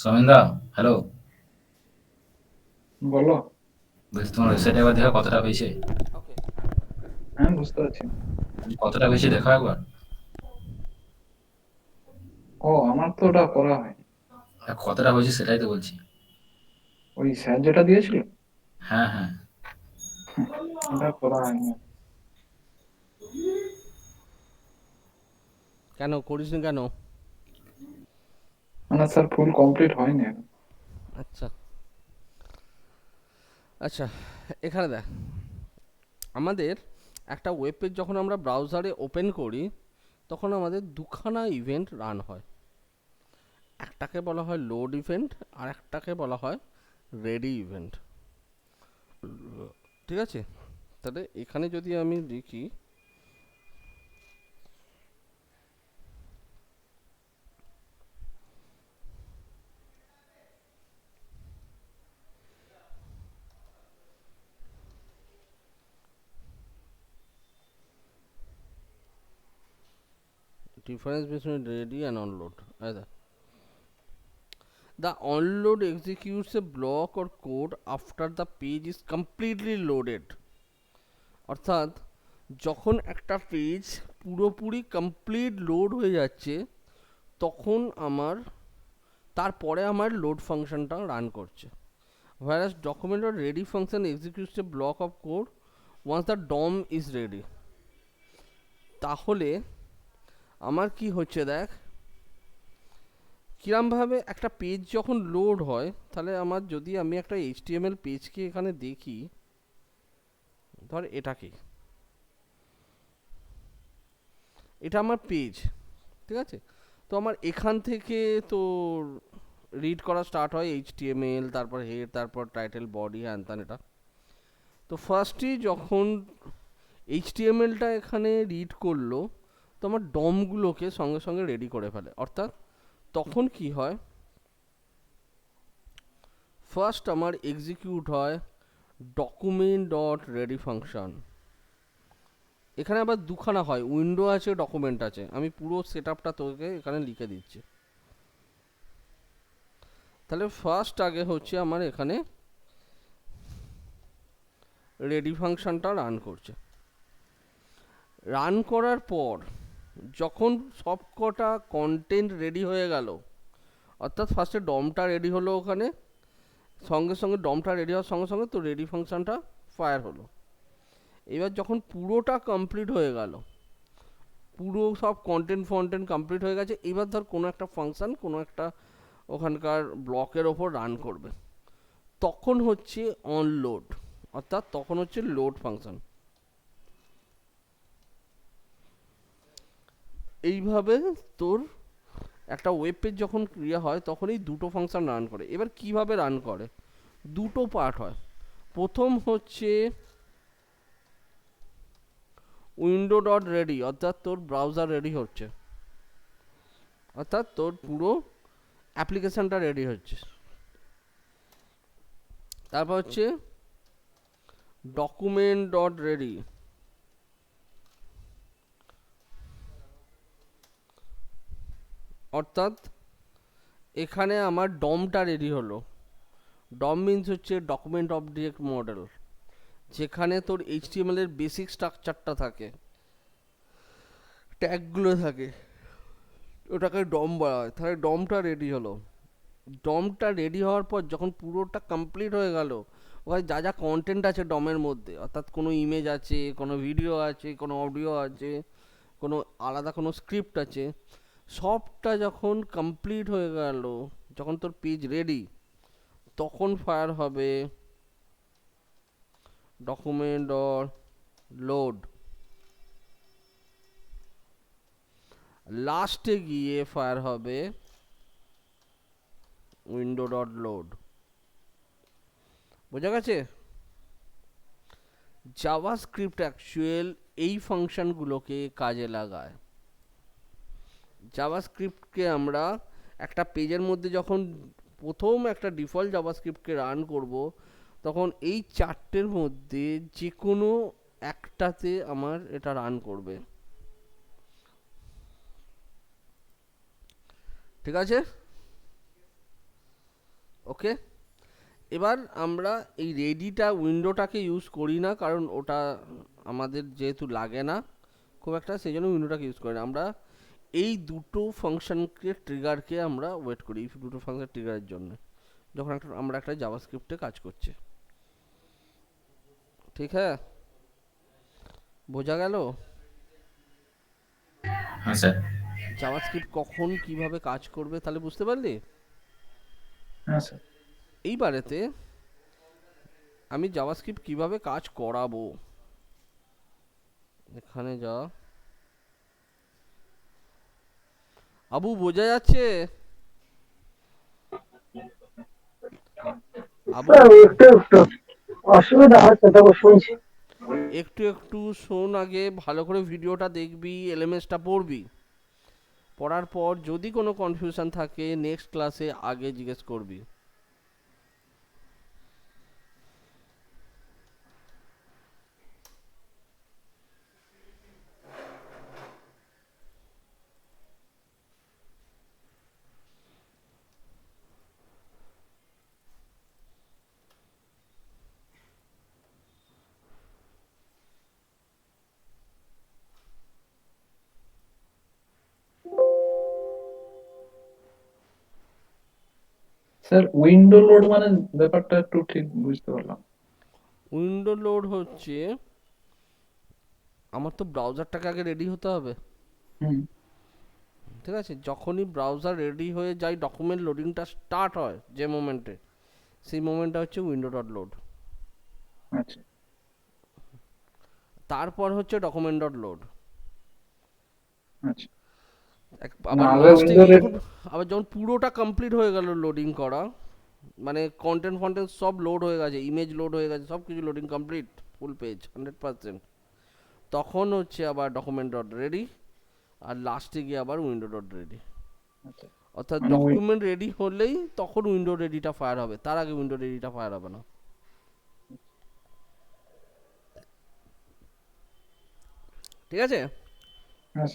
সমিন্দা, হ্যালো। বলো। বলছি তোমার ওয়েবসাইটে একবার দেখা কতটা হয়েছে? ওকে, হ্যাঁ, বুঝতে পারছি। কতটা হয়েছে দেখো একবার। ও, আমার তো ওটা করা হয়নি। কতটা হয়েছে সেটাই তো বলছি। ওই স্যার যেটা দিয়েছিল হ্যাঁ হ্যাঁ। ওটা করা হয়নি। কেন করিস নি কেন? মানে স্যার ফুল কমপ্লিট হয়নি এখন। আচ্ছা আচ্ছা, এখানে দেখ, আমাদের একটা ওয়েব পেজ যখন আমরা ব্রাউজারে ওপেন করি তখন আমাদের দুখানা ইভেন্ট রান হয়, একটাকে বলা হয় লোড ইভেন্ট আর একটাকে বলা হয় রেডি ইভেন্ট। ঠিক আছে, তাহলে এখানে যদি আমি লিখি difference between ready and onload. either the onload executes a block or code after the page is completely loaded, অর্থাৎ যখন একটা পেজ পুরোপুরি কমপ্লিট লোড হয়ে যাচ্ছে তখন তারপরে আমার লোড ফাংশনটা রান করছে। whereas document or ready function executes a block of code once the DOM is ready। তাহলে আমার কি হচ্ছে দেখ, কিরমভাবে একটা পেজ যখন লোড হয়, তাহলে আমার যদি আমি একটা HTML পেজকে এখানে দেখি, ধর এটা আমার পেজ, ঠিক আছে, তো আমার এখান থেকে তো রিড করা স্টার্ট হয় HTML, তারপর হেড, তারপর টাইটেল, বডি, হ্যান ত্যান। এটা তো ফার্স্টই যখন HTMLটা এখানে রিড করলো তো আমার ডমগুলোকে সঙ্গে সঙ্গে রেডি করে ফেলে। অর্থাৎ তখন কি হয়, ফার্স্ট আমার এক্সিকিউট হয় ডকুমেন্ট ডট রেডি ফাংশন। এখানে আবার দুখানা হয়, উইন্ডো আছে, ডকুমেন্ট আছে। আমি পুরো সেট আপটা তোকে এখানে লিখে দিচ্ছি। তাহলে ফার্স্ট আগে হচ্ছে আমার এখানে রেডি ফাংশনটা রান করছে। রান করার পর যখন সব কটা কন্টেন্ট রেডি হয়ে গেল, অর্থাৎ ফার্স্টে ডমটা রেডি হলো, ওখানে সঙ্গে সঙ্গে ডমটা রেডি হওয়ার সঙ্গে সঙ্গে তো রেডি ফাংশনটা ফায়ার হলো। এবার যখন পুরোটা কমপ্লিট হয়ে গেল, পুরো সব কন্টেন্ট কমপ্লিট হয়ে গেছে, এবার ধর কোনো একটা ফাংশন কোনো একটা ওখানকার ব্লকের ওপর রান করবে, তখন হচ্ছে অনলোড, অর্থাৎ তখন হচ্ছে লোড ফাংশন। এইভাবে তোর একটা ওয়েব পেজ যখন ক্রিয়া হয় তখন এই দুটো ফাংশন রান করে। এবার কিভাবে রান করে, দুটো পার্ট হয়। প্রথম হচ্ছে উইন্ডো ডট রেডি, অর্থাৎ তোর ব্রাউজার রেডি হচ্ছে, অর্থাৎ তোর পুরো অ্যাপ্লিকেশনটা রেডি হচ্ছে। তারপর হচ্ছে ডকুমেন্ট ডট রেডি, অর্থাৎ এখানে আমার ডমটা রেডি হলো। ডম মিনস হচ্ছে ডকুমেন্ট অবজেক্ট মডেল, যেখানে তোর এইচটিএমএল এর বেসিক স্ট্রাকচারটা থাকে, ট্যাগগুলো থাকে, ওটাকে ডম বলা হয়। তাহলে ডমটা রেডি হলো। ডমটা রেডি হওয়ার পর যখন পুরোটা কমপ্লিট হয়ে গেল, ওখানে যা যা কন্টেন্ট আছে ডমের মধ্যে, অর্থাৎ কোনো ইমেজ আছে, কোনো ভিডিও আছে, কোনো অডিও আছে, কোনো আলাদা কোনো স্ক্রিপ্ট আছে, সবটা যখন কমপ্লিট হয়ে গেল, যখন তোর পেজ রেডি, তখন ফায়ার হবে ডকুমেন্ট অর লোড। লাস্টে গিয়ে ফায়ার হবে উইন্ডো ডট লোড। বোঝা গেছে? জাভাস্ক্রিপ্ট অ্যাকচুয়াল এই ফাংশনগুলোকে কাজে লাগায়। জাভাস্ক্রিপ্টকে আমরা একটা পেজের মধ্যে যখন প্রথম একটা ডিফল্ট জাভাস্ক্রিপ্টকে রান করব, তখন এই চারটের মধ্যে যে কোনো একটাতে আমার এটা রান করবে। ঠিক আছে? ওকে, এবার আমরা এই রেডিটা উইন্ডোটাকে ইউজ করি না, কারণ ওটা আমাদের যেহেতু লাগে না খুব একটা, সেই জন্য উইন্ডোটাকে ইউজ করি না। আমরা এই দুটো ফাংশনকে ট্রিগারকে আমরা ওয়েট করি, এই দুটো ফাংশন ট্রিগারের জন্য, যখন আমরা একটা জাভাস্ক্রিপ্টে কাজ করছি। ঠিক হ্যাঁ, বোঝা গেল? হ্যাঁ স্যার। জাভাস্ক্রিপ্ট কখন কিভাবে কাজ করবে তাহলে বুঝতে পারলি? হ্যাঁ স্যার। এইবারেতে আমি জাভাস্ক্রিপ্ট কিভাবে কাজ করাবো, এখানে যা আবু বোঝা যাচ্ছে? আবু স্যার একটু একটু অসুবিধা হচ্ছে, তবু শুনছি। একটু একটু শোন, আগে ভালো করে ভিডিওটা দেখবি, এলএমএসটা পড়বি, পড়ার পর যদি কোনো কনফিউশন থাকে নেক্সট ক্লাসে আগে জিজ্ঞেস করবি। স্যার উইন্ডো লোড মানে ব্যাপারটা একটু ঠিক বুঝতে পারলাম। উইন্ডো লোড হচ্ছে আমার তো ব্রাউজারটাকে আগে রেডি হতে হবে, হুম। ঠিক আছে? যখনই ব্রাউজার রেডি হয়ে যায়, ডকুমেন্ট লোডিংটা স্টার্ট হয় যে মোমেন্টে, সেই মোমেন্টটা হচ্ছে উইন্ডো ডট লোড। আচ্ছা তারপর হচ্ছে ডকুমেন্ট ডট লোড। আচ্ছা। আবার নাহলে লাস্টে window গিয়ে red- আবার যখন পুরোটা কমপ্লিট হয়ে গেল লোডিং করা, মানে কন্টেন্ট সব লোড হয়ে গেছে, ইমেজ লোড হয়ে গেছে, সব কিছু লোডিং কমপ্লিট, ফুল পেজ 100%, তখন হচ্ছে আবার ডকুমেন্ট ডট রেডি, আর লাস্টে গিয়ে আবার উইন্ডো ডট রেডি। আচ্ছা। অর্থাৎ মানে ওই ডকুমেন্ট রেডি হলেই তখন উইন্ডো রেডিটা ফায়ার হবে, তার আগে উইন্ডো রেডিটা ফায়ার হবে না। ঠিক আছে? হ্যাঁ,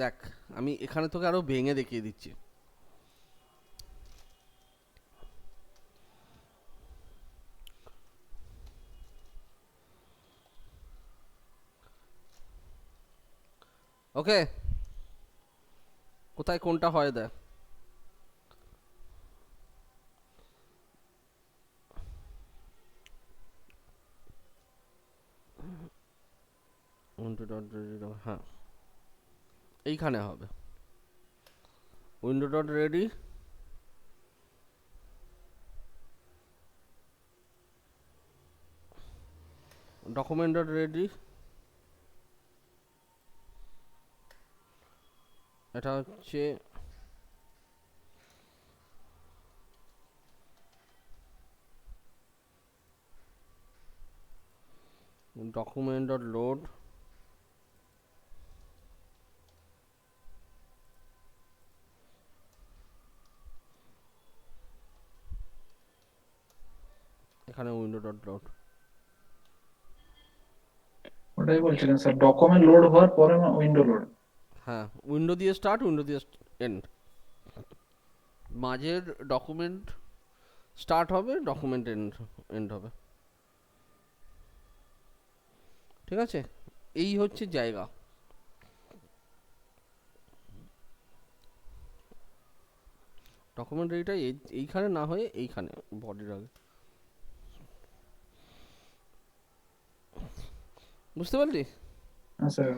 দেখ আমি এখানে তোকে আরো ভেঙে দেখিয়ে দিচ্ছি। ওকে, কোথায় কোনটা হয় দেখ। হ্যাঁ, এইখানে হবে window dot ready, document dot ready, এটা হচ্ছে ডকুমেন্ট ডট লোড, এখানে উইন্ডো ডট লোড। ওটাই বলছিলেন স্যার, ডকুমেন্ট লোড হওয়ার পরে উইন্ডো লোড। হ্যাঁ, উইন্ডো দিয়ে স্টার্ট, উইন্ডো দিয়ে এন্ড, মাঝের ডকুমেন্ট স্টার্ট হবে, ডকুমেন্ট এন্ড হবে। ঠিক আছে, এই হচ্ছে জায়গা। ডকুমেন্ট রেডিটা এইখানে না হয়ে এইখানে বডির আগে। বুঝতে পারলি? হ্যাঁ স্যার।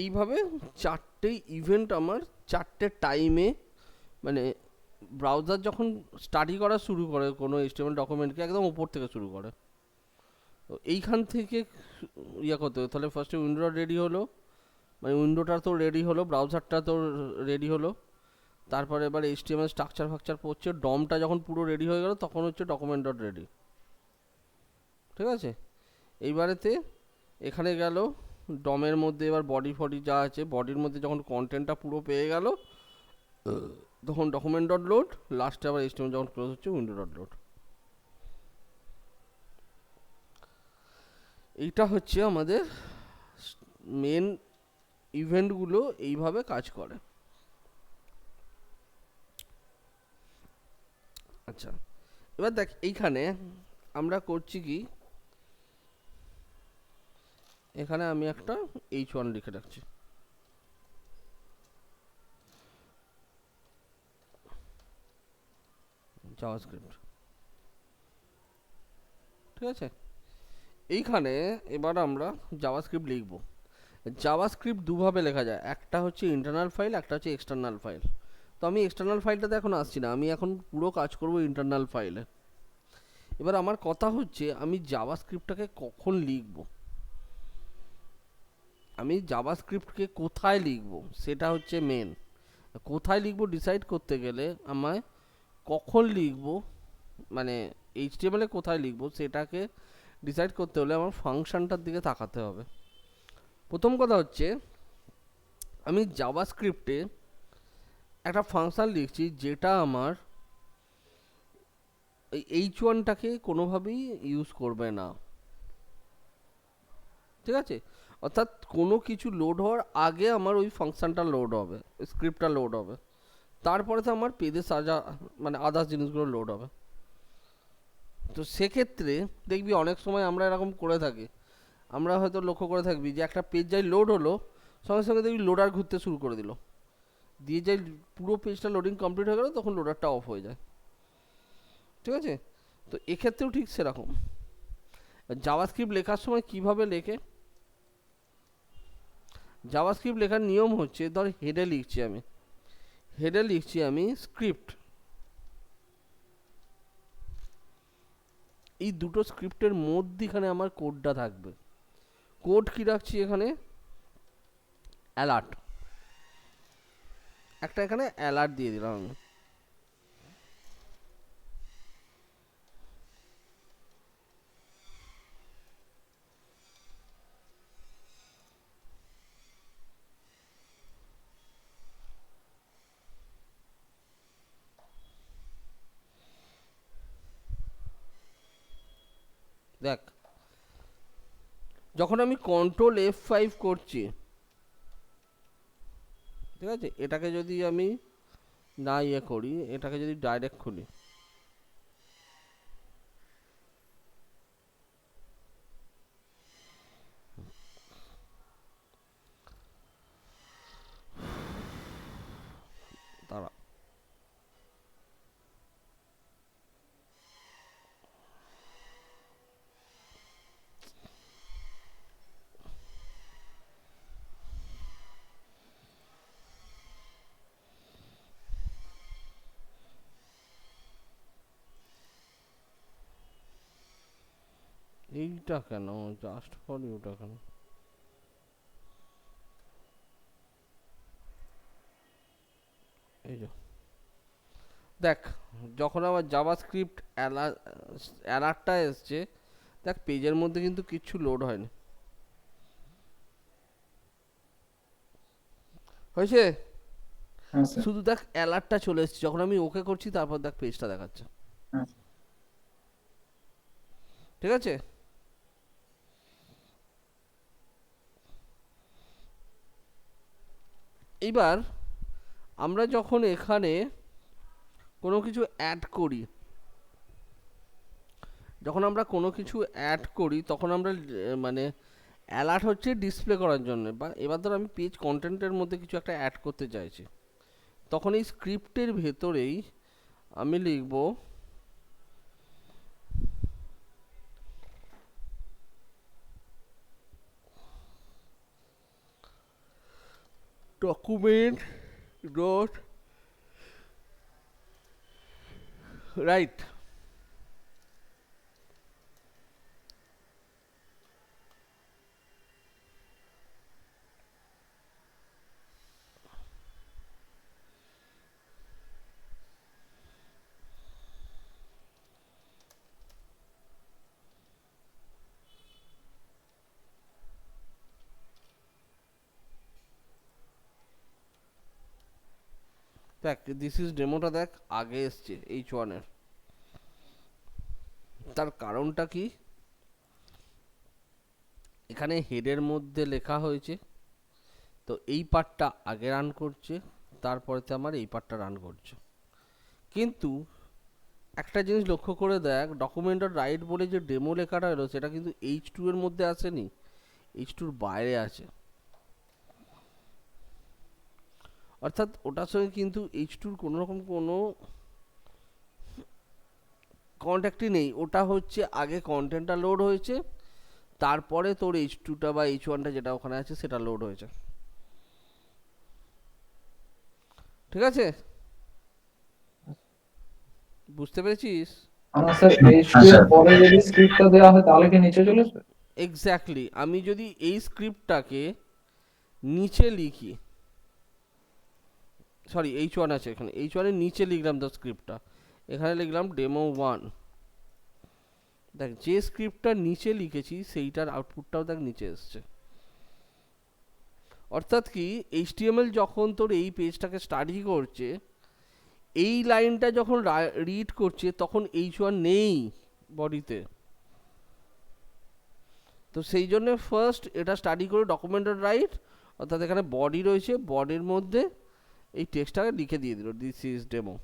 এইভাবে চারটে ইভেন্ট আমার চারটে টাইমে, মানে ব্রাউজার যখন স্টাডি করা শুরু করে কোনো HTML ডকুমেন্টকে একদম উপর থেকে শুরু করে, তো এইখান থেকে ইয়ে করতে হবে। তাহলে ফার্স্টে উইন্ডোটা রেডি হলো, মানে উইন্ডোটা তো রেডি হলো, ব্রাউজারটা তো রেডি হলো, তারপরে এবার HTML স্ট্রাকচার ফাকচার পড়ছে, ডমটা যখন পুরো রেডি হয়ে গেল তখন হচ্ছে ডকুমেন্ট ডট রেডি। ঠিক আছে, এইবারেতে এখানে গেল ডমের মধ্যে, এবার বডি ফডি যা আছে বডির মধ্যে যখন কন্টেন্টটা পুরো পেয়ে গেল তখন ডকুমেন্ট ডট লোড, লাস্টে আবার HTML যখন ক্লোজ হচ্ছে উইন্ডো ডট লোড। এইটা হচ্ছে আমাদের মেন ইভেন্টগুলো, এইভাবে কাজ করে। আচ্ছা, এবার দেখ এইখানে আমরা করছি কি, এখানে আমি একটা H1 লিখে রাখছি, জাভাস্ক্রিপ্ট। ঠিক আছে, এইখানে এবার আমরা জাভাস্ক্রিপ্ট লিখব। জাভাস্ক্রিপ্ট দুভাবে লেখা যায়, একটা হচ্ছে ইন্টারনাল ফাইল, একটা হচ্ছে এক্সটার্নাল ফাইল। তো আমি এক্সটার্নাল ফাইলটাতে এখন আসছি না, আমি এখন পুরো কাজ করব ইন্টারনাল ফাইলে। এবার আমার কথা হচ্ছে আমি জাভাস্ক্রিপ্টটাকে কখন লিখব, আমি জাভাস্ক্রিপ্টকে কোথায় লিখব, সেটা হচ্ছে মেন। কোথায় লিখব ডিসাইড করতে গেলে আমায় কখন লিখব, মানে HTML এ কোথায় লিখব সেটাকে ডিসাইড করতে হলে আমার ফাংশনটার দিকে তাকাতে হবে। প্রথম কথা হচ্ছে আমি জাভাস্ক্রিপ্টে একটা ফাংশন লিখছি যেটা আমার এই H1টাকে কোনোভাবেই ইউজ করবে না। ঠিক আছে, অর্থাৎ কোনো কিছু লোড হওয়ার আগে আমার ওই ফাংশনটা লোড হবে, স্ক্রিপ্টটা লোড হবে, তারপরে তো আমার পেজে সাজা মানে আদার্স জিনিসগুলো লোড হবে। তো সেক্ষেত্রে দেখবি অনেক সময় আমরা এরকম করে থাকি, আমরা হয়তো লক্ষ্য করে থাকবি যে একটা পেজ যাই লোড হলো, সঙ্গে সঙ্গে দেখবি লোডার ঘুরতে শুরু করে দিল, দিয়ে যাই পুরো পেজটা লোডিং কমপ্লিট হয়ে গেল, তখন লোডারটা অফ হয়ে যায়। ঠিক আছে, তো এক্ষেত্রেও ঠিক সেরকম জাভাস্ক্রিপ্ট লেখার সময় কিভাবে লেখে, জাভাস্ক্রিপ্ট লেখার নিয়ম হচ্ছে, ধর হেডে লিখছি আমি স্ক্রিপ্ট, এই দুটো স্ক্রিপ্টের মধ্যিখানে আমার কোডটা থাকবে। কোড কি রাখছি এখানে, অ্যালার্ট, একটা এখানে অ্যালার্ট দিয়ে দিলাম আমি। দেখ, যখন আমি কন্ট্রোল F5 করছি, ঠিক আছে, এটাকে যদি আমি না ইয়ে করি, এটাকে যদি ডাইরেক্ট খুলি, দাঁড়া, এইটা কেন জাস্ট ফর ইউটা কেন? এই যে দেখ, যখন আমার জাভাস্ক্রিপ্ট অ্যালার্টটা এসছে, দেখ পেজের মধ্যে কিন্তু কিচ্ছু লোড হয়নি, হয়েছে? হ্যাঁ স্যার। শুধু দেখ অ্যালার্টটা চলে এসছে, যখন আমি ওকে করছি তারপর দেখ পেজটা দেখাচ্ছে, হ্যাঁ। ঠিক আছে? এইবার আমরা যখন এখানে কোনো কিছু অ্যাড করি, যখন আমরা কোনো কিছু অ্যাড করি তখন আমরা মানে অ্যালার্ট হচ্ছে ডিসপ্লে করার জন্য, বা এবার ধর আমি পেজ কন্টেন্টের মধ্যে কিছু একটা অ্যাড করতে চাইছি, তখন এই স্ক্রিপ্টের ভেতরেই আমি লিখব ডকুমেন্ট ডট রাইট, দেখ দিস ইজ ডেমোটা, দেখ আগে এসছে H1-এর, তার কারণটা কি, এখানে হেডের মধ্যে লেখা হয়েছে, তো এই পার্টটা আগে রান করছে, তারপরেতে আমার এই পার্টটা রান করছে। কিন্তু একটা জিনিস লক্ষ্য করে দেখ, ডকুমেন্ট ডট রাইট বলে যে ডেমো লেখাটা এলো সেটা কিন্তু H2 এর মধ্যে আসেনি, H2 এর বাইরে আছে, অর্থাৎ ওটার সঙ্গে কিন্তু H2 এর কোনো রকম কোনো কন্ট্যাক্টই নেই। ওটা হচ্ছে আগে কন্টেন্টটা লোড হয়েছে, তারপরে তোর H2টা বা H1টা যেটা ওখানে আছে সেটা লোড হয়েছে, ঠিক আছে? বুঝতে পেরেছিস? আমার স্যার H2 হ্যাঁ এর স্যার। পরে যদি স্ক্রিপ্টটা দেওয়া হয় তাহলে কি নিচে চলে আসবে? এক্স্যাক্টলি, আমি যদি এই স্ক্রিপ্টটাকে নিচে লিখি, সরি H1 আছে এখানে, H1 এর নিচে লিখলাম তো স্ক্রিপ্টটা, এখানে লিখলাম demo1, দেখ যে স্ক্রিপ্টটা নিচে লিখেছি সেইটার আউটপুটটাও দেখ নিচে এসছে। অর্থাৎ কি, HTML যখন তোর এই পেজটাকে স্টাডি করছে, এই লাইনটা যখন রিড করছে তখন H1 নেই বডিতে, তো সেই জন্য ফার্স্ট এটা স্টাডি করে ডকুমেন্টেড রাইট, অর্থাৎ এখানে বডি রয়েছে, বডির মধ্যে এই টেক্সটটাকে লিখে দিয়ে দিল দিস ইজ ডেমো,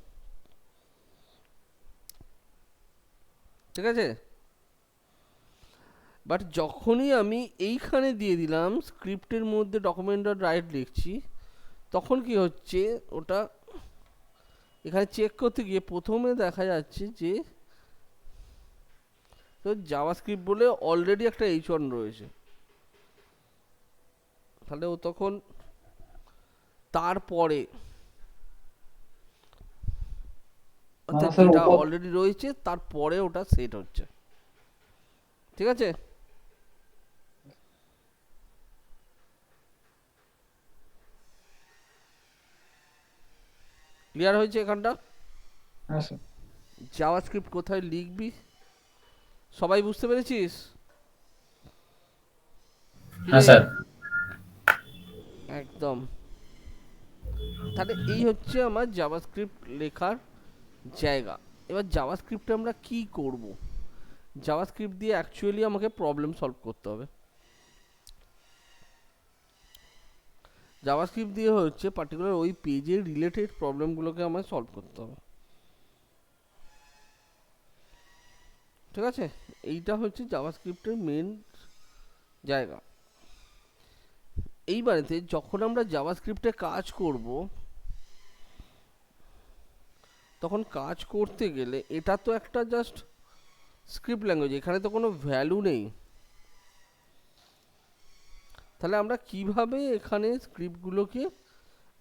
ঠিক আছে? বাট যখনই আমি এইখানে দিয়ে দিলাম স্ক্রিপ্টের মধ্যে ডকুমেন্ট ডট রাইট লিখছি, তখন কি হচ্ছে, ওটা এখানে চেক করতে গিয়ে প্রথমে দেখা যাচ্ছে যে তো জাভাস্ক্রিপ্ট বলে অলরেডি একটা H1 রয়েছে, তাহলে ও তখন তারপরে অর্থাৎ স্যার যেটা উপর অলরেডি রয়েছে তারপরে ওটা সেট হচ্ছে, ঠিক আছে? ক্লিয়ার হয়েছে এখানটা? হ্যাঁ স্যার। জাভাস্ক্রিপ্ট কোথায় লিখবি সবাই বুঝতে পেরেছিস? হ্যাঁ স্যার। একদম, তাহলে এই হচ্ছে আমার জাভাস্ক্রিপ্ট লেখার জায়গা। এবার জাভাস্ক্রিপ্টে আমরা কি করব? জাভাস্ক্রিপ্ট দিয়ে অ্যাকচুয়ালি আমাকে প্রবলেম সলভ করতে হবে। জাভাস্ক্রিপ্ট দিয়ে হচ্ছে পার্টিকুলার ওই পেজের রিলেটেড প্রবলেমগুলোকে আমায় সলভ করতে হবে। ঠিক আছে, এইটা হচ্ছে জাভাস্ক্রিপ্টের মেন জায়গা। এইবারেতে যখন আমরা জাভাস্ক্রিপ্টে কাজ করব, তখন কাজ করতে গেলে এটা তো একটা জাস্ট স্ক্রিপ্ট ল্যাঙ্গুয়েজ, এখানে তো কোনো ভ্যালু নেই। তাহলে আমরা কিভাবে এখানে স্ক্রিপ্টগুলোকে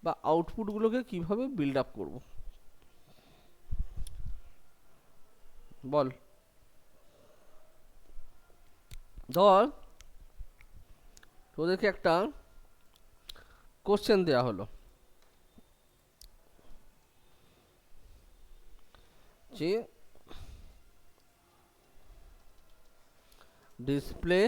বা আউটপুটগুলোকে কিভাবে বিল্ড আপ করব বল। ধর তোদেরকে একটা কোশ্চেন দেয়া হলো যে display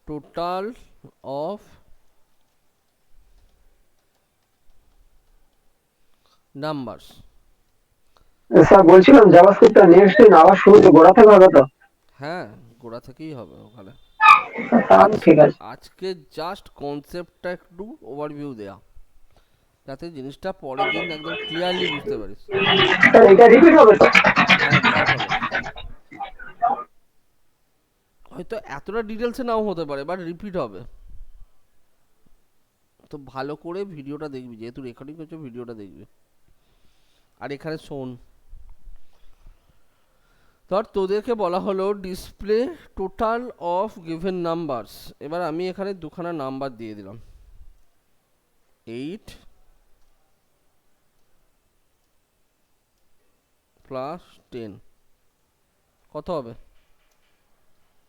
total of numbers। Sir বলছিলাম জাভাস্ক্রিপ্টটা নেক্সট দিন আবার শুরুতে গোড়া থেকে হবে তো? হ্যাঁ, গোড়া থেকেই হবে ওখানে। তাহলে ঠিক আছে আজকে জাস্ট কনসেপ্টটা একটু ওভারভিউ দেয়া, যাতে জিনিসটা পরের দিন একদম ক্লিয়ারলি বুঝতে পারিস। স্যার। এটা রিপিট হবে তো? হ্যাঁ, repeat হবে। হয়তো এতটা ডিটেলসে নাও হতে পারে, বাট রিপিট হবে। তো ভালো করে ভিডিওটা দেখবি, যেহেতু রেকর্ডিং করছো ভিডিওটা দেখবি। আর এখানে শোন, ধর তোদেরকে বলা হলো display total of given numbers. এবার আমি এখানে দুখানা নাম্বার দিয়ে দিলাম, 8 প্লাস 10 কত হবে?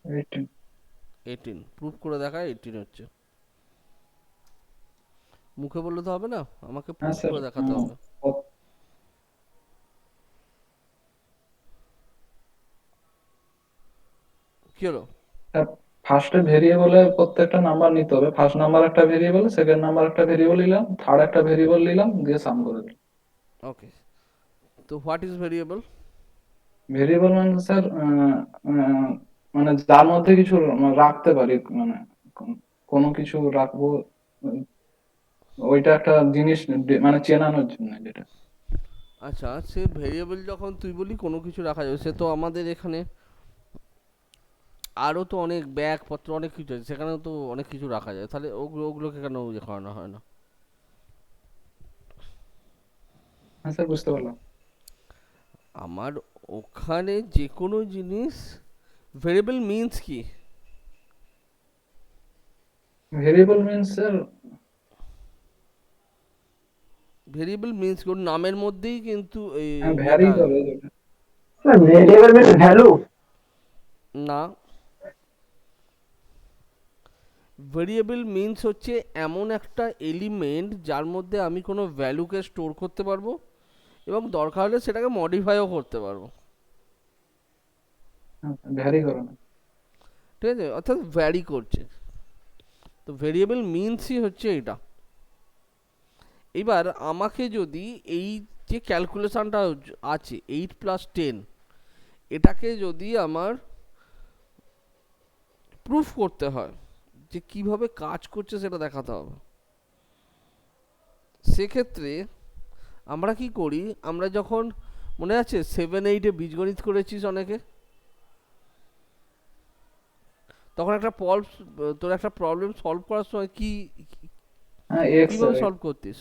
18। 18। প্রুফ করে দেখা 18 হচ্ছে। মুখে বললে তো হবে না, আমাকে হ্যাঁ প্রুফ স্যার, করে দেখাতে হবে। কি হলো? ফার্স্টে ভেরিয়েবলে প্রত্যেকটা নাম্বার নিতে হবে। ফার্স্ট নাম্বার একটা ভেরিয়েবল, সেকেন্ড নাম্বার একটা ভেরিয়েবল নিলাম, থার্ড একটা ভেরিয়েবল নিলাম, দিয়ে সাম করে দিলাম। ওকে, তো হোয়াট ইজ ভেরিয়েবল? ভেরিয়েবল মানে স্যার মানে যার মধ্যে কিছু রাখতে পারি, মানে কোনো কিছু রাখবো, উম, ওইটা একটা জিনিস মানে চেনানোর জন্য যেটা। আচ্ছা, সে ভেরিয়েবল যখন তুই বলি কোনো কিছু রাখা যাবে, সে তো আমাদের এখানে আরও তো অনেক ব্যাগপত্র অনেক কিছু আছে, সেখানেও তো অনেক কিছু রাখা যায়। তাহলে ওগুলোকে কেন ইয়ে করানো হয় না? হ্যাঁ স্যার, বুঝতে পারলাম। আমার ওখানে যে কোনো জিনিস, ভেরিয়েবল মিন্স কি? Variable means sir, variable means কোন নামের মধ্যেই কিন্তু এই ভ্যারি ইয়েটা করে যেটা। Sir variable means value. না, ভেরিয়েবল মিন্স হচ্ছে এমন একটা এলিমেন্ট যার মধ্যে আমি কোনো ভ্যালুকে স্টোর করতে পারবো এবং দরকার হলে সেটাকে মডিফাইও করতে পারবো। ভ্যারি করে না। ঠিক আছে, অর্থাৎ ভ্যারি করছে। তো ভেরিয়েবল মিন্সই হচ্ছে এটা। এবার আমাকে যদি এই যে ক্যালকুলেশনটা আছে 8 প্লাস 10, এটাকে যদি আমার প্রুফ করতে হয়, যে কিভাবে কাজ করছে সেটা দেখাতে হবে, সেক্ষেত্রে আমরা কি করি, আমরা যখন মনে আছে 7-8-এ বীজগণিত করেছিস অনেকে, তখন একটা তোর একটা প্রবলেম সলভ করার সময় কি হ্যাঁ, এক্স কিভাবে সলভ করতিস?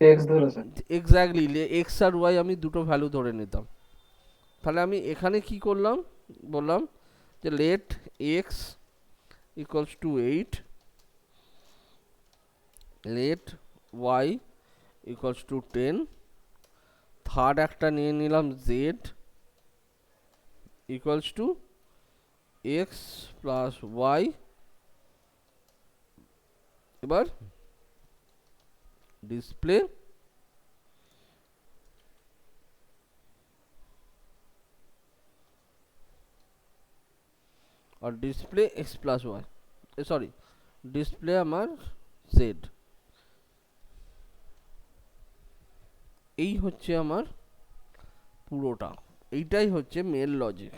এক্স ধরে স্যার। এক্স্যাক্টলি, এক্স আর ওয়াই আমি দুটো ভ্যালু ধরে নিতাম। তাহলে আমি এখানে কি করলাম, বললাম যে let x equals to 8, let y equals to 10, third একটা নিয়ে নিলাম z equals to x plus y. এবার ডিসপ্লে और display x plus y, sorry display আমার জেড। এই হচ্ছে আমার পুরোটা, এইটাই হচ্ছে মেল লজিক।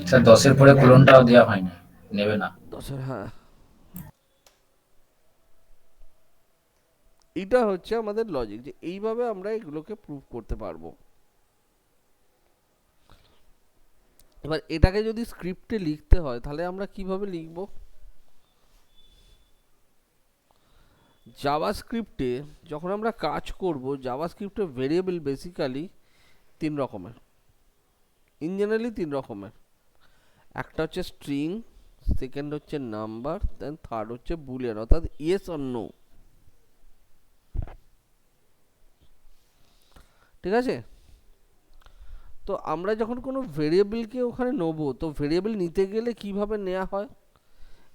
স্যার 10-এর পরে কোলনটাও দেওয়া হয় না, নেবে না। 10-এর, হ্যাঁ, এইটা হচ্ছে আমাদের লজিক, যে এইভাবে আমরা এগুলোকে প্রুভ করতে পারবো। এবার এটাকে যদি স্ক্রিপ্টে লিখতে হয় তাহলে আমরা কিভাবে লিখব? জাভাস্ক্রিপ্টে যখন আমরা কাজ করব, জাভাস্ক্রিপ্টে ভেরিয়েবল বেসিক্যালি 3 রকমের, ইন জেনারেলি 3 রকমের। একটা হচ্ছে স্ট্রিং, সেকেন্ড হচ্ছে নাম্বার, দেন থার্ড হচ্ছে বুলিয়ান, অর্থাৎ ইয়েস অর নো। ঠিক আছে? তো আমরা যখন কোনো ভেরিয়েবলকে ওখানে নেবো, তো ভেরিয়েবল নিতে গেলে কিভাবে নেওয়া হয়?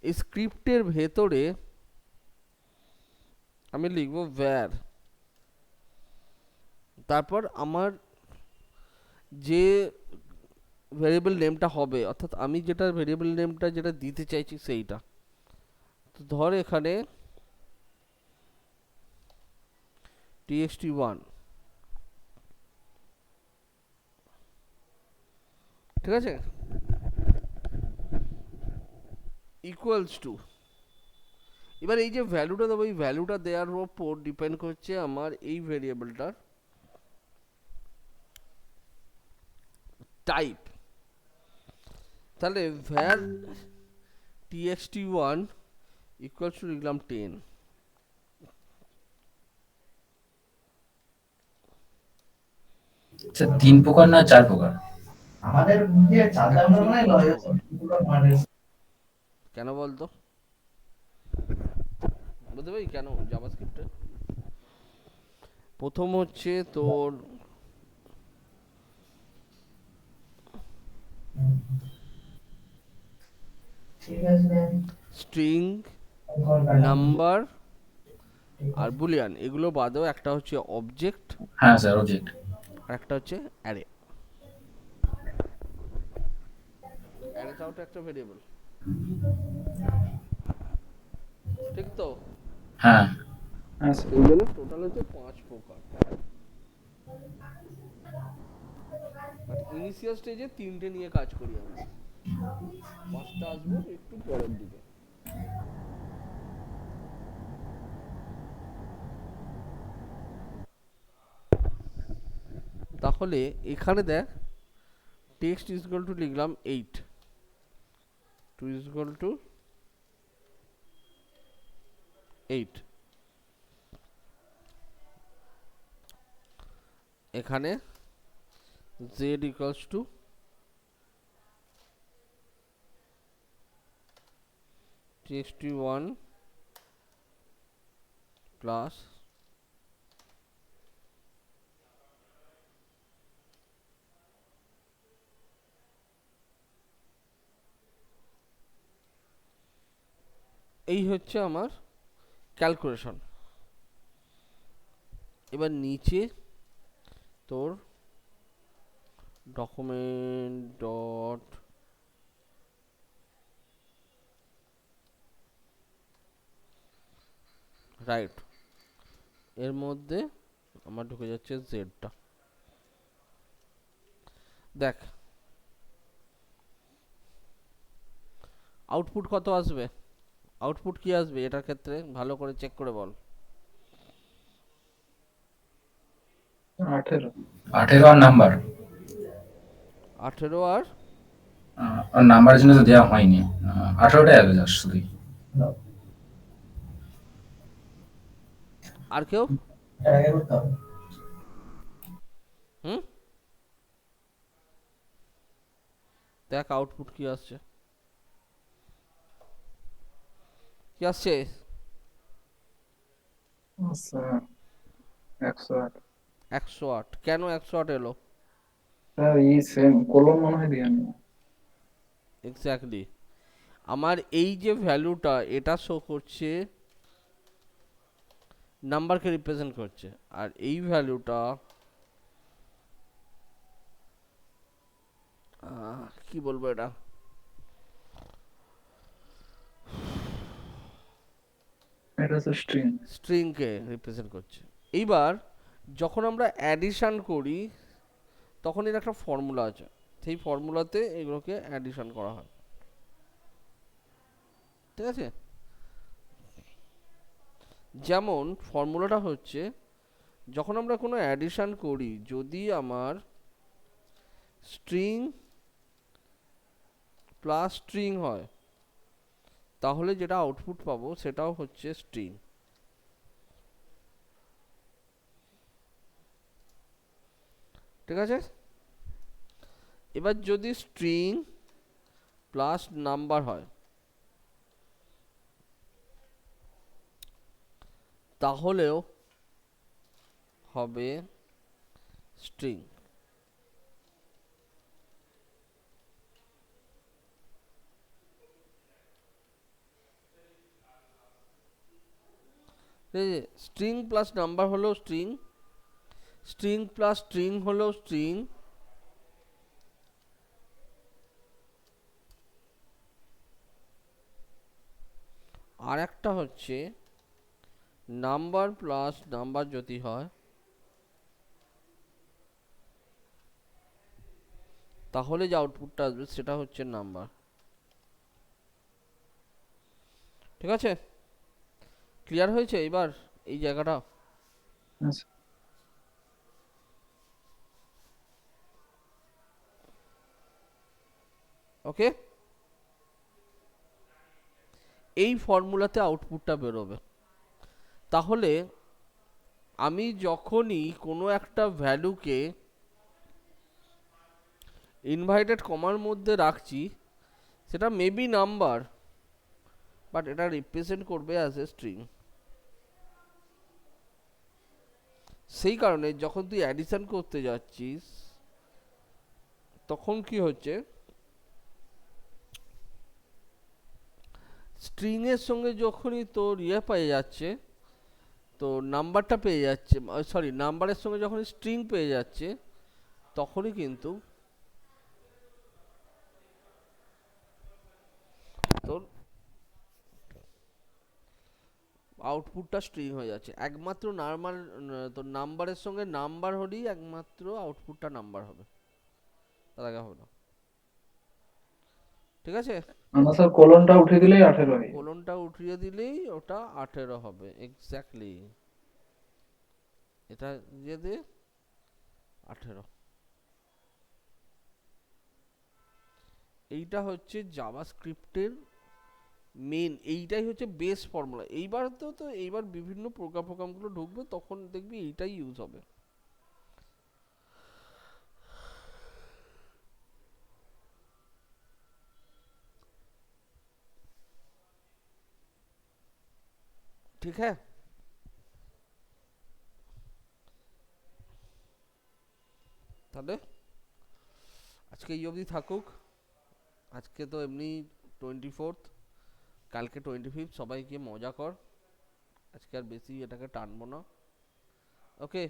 এই স্ক্রিপ্টের ভেতরে আমি লিখব var, তারপর আমার যে ভেরিয়েবল নেমটা হবে, অর্থাৎ আমি যেটা ভেরিয়েবল নেমটা যেটা দিতে চাইছি সেইটা। তো ধর এখানে txt1, ঠিক আছে, ইকুয়ালস টু, এবার এই যে ভ্যালুটা দেবো, এই ভ্যালুটা দেওয়ার ওপর ডিপেন্ড করছে আমার এই ভেরিয়েবলটার টাইপ। তাহলে var txt1 ইকুয়ালস টু লিখলাম 10। স্যার 3 প্রকার না 4 প্রকার? আমাদের যে চালটা মানে পুরো মানে কেন বলতো? বুঝতে পারি কেন জাভাস্ক্রিপ্টে প্রথম হচ্ছে তোর ঠিক আছে স্ট্রিং, নাম্বার আর বুলিয়ান, এগুলো বাদেও একটা হচ্ছে অবজেক্ট, হ্যাঁ স্যার, অবজেক্ট। আর একটা হচ্ছে অ্যারে। অ্যারেটাও তো একটা ভেরিয়েবল, ঠিক তো? হ্যাঁ হ্যাঁ স্যার। এইগুলো টোটাল হচ্ছে 5 প্রকার। বাট ইনিশিয়াল স্টেজে 3টে নিয়ে কাজ করি আমরা, 5টা আসবো একটু পরের দিকে। তাহলে এখানে দেখ, টেক্সট ইজ ইকুয়াল টু লিখলাম 8, 2 ইজ ইকুয়াল টু 8, এখানে z equals to txt1 plus এই হচ্ছে আমার ক্যালকুলেশন। এবার নিচে তোর ডকুমেন্ট ডট রাইট, এর মধ্যে আমার ঢুকে যাচ্ছে জেডটা। দেখ আউটপুট কত আসবে, আউটপুট কি আসবে এটার ক্ষেত্রে ভালো করে চেক করে বল। 18। 18 আর নাম্বার। 18 আর আর নাম্বারের জন্য তো দেওয়া হয়নি, 18টাই আগে যাস শুধুই। আর কেউ? আগে করতে হবে হুম, দেখ আউটপুট কি আসছে, কি আসছে? স্যার 108। 108। কেন 108 এলো? স্যার এই সেম কলম মনে হয় দিয়ে নি। এক্স্যাক্টলি, আমার এই যে ভ্যালুটা এটা শো করছে নাম্বারকে রিপ্রেজেন্ট করছে, আর এই ভ্যালুটা কি বলবো এটা, এটা হচ্ছে স্ট্রিং। স্ট্রিংকে রিপ্রেজেন্ট করছে। এইবার যখন আমরা অ্যাডিশন করি তখন এর একটা ফর্মুলা আছে, সেই ফর্মুলাতে এগুলোকে অ্যাডিশন করা হয়, ঠিক আছে? যেমন ফর্মুলাটা হচ্ছে, যখন আমরা কোনো অ্যাডিশন করি, যদি আমার স্ট্রিং প্লাস স্ট্রিং হয় তাহলে যেটা আউটপুট পাবো সেটাও হচ্ছে স্ট্রিং, ঠিক আছে? এবার যদি স্ট্রিং প্লাস নাম্বার হয় তাহলেও হবে স্ট্রিং। স্ট্রিং প্লাস নাম্বার হলো স্ট্রিং, স্ট্রিং প্লাস স্ট্রিং হলো স্ট্রিং, আর একটা হচ্ছে নাম্বার প্লাস নাম্বার যদি হয় তাহলে যে আউটপুটটা আসবে সেটা হচ্ছে নাম্বার, ঠিক আছে? ক্লিয়ার হয়েছে এবার এই জায়গাটা? আচ্ছা। ওকে, এই ফর্মুলাতে আউটপুটটা বেরোবে। তাহলে আমি যখনই কোনো একটা ভ্যালুকে ইনভাইটেড কমার মধ্যে রাখছি, সেটা মেবি নাম্বার, বাট এটা রিপ্রেজেন্ট করবে অ্যাজ এ স্ট্রিং। সেই কারণে যখন তুই অ্যাডিশন করতে যাচ্ছিস তখন কি হচ্ছে, স্ট্রিং এর সঙ্গে যখনই তোর ইয়ে পেয়ে যাচ্ছে, তো নাম্বারটা পেয়ে যাচ্ছে, সরি নাম্বারের সঙ্গে যখন স্ট্রিং পেয়ে যাচ্ছে তখনই কিন্তু তোর আউটপুটটা স্ট্রিং হয়ে যাচ্ছে। একমাত্র নর্মাল তোর নাম্বারের সঙ্গে নাম্বার হলেই একমাত্র আউটপুটটা নাম্বার হবে, তার আগে হবে না, ঠিক আছে? আমরা স্যার কোলনটা উঠে দিলেই 18 হয়ে যাবে। কোলনটা উঠিয়ে দিলেই ওটা 18 হবে, এক্স্যাক্টলি। এটা দিয়ে দে 18। এইটা হচ্ছে জাভাস্ক্রিপ্টের মেন, এইটাই হচ্ছে বেস ফর্মুলা। এইবার তো এইবার বিভিন্ন প্রোগ্রামগুলো ঢুকবে তখন দেখবি এইটাই ইউজ হবে। ঠিক হ্যাঁ, তাহলে আজকে এই অবধি থাকুক। আজকে তো এমনি 24th, কালকে 25, সবাই গিয়ে মজা কর। আজকে আর বেশি এটাকে টানবো না, ওকে?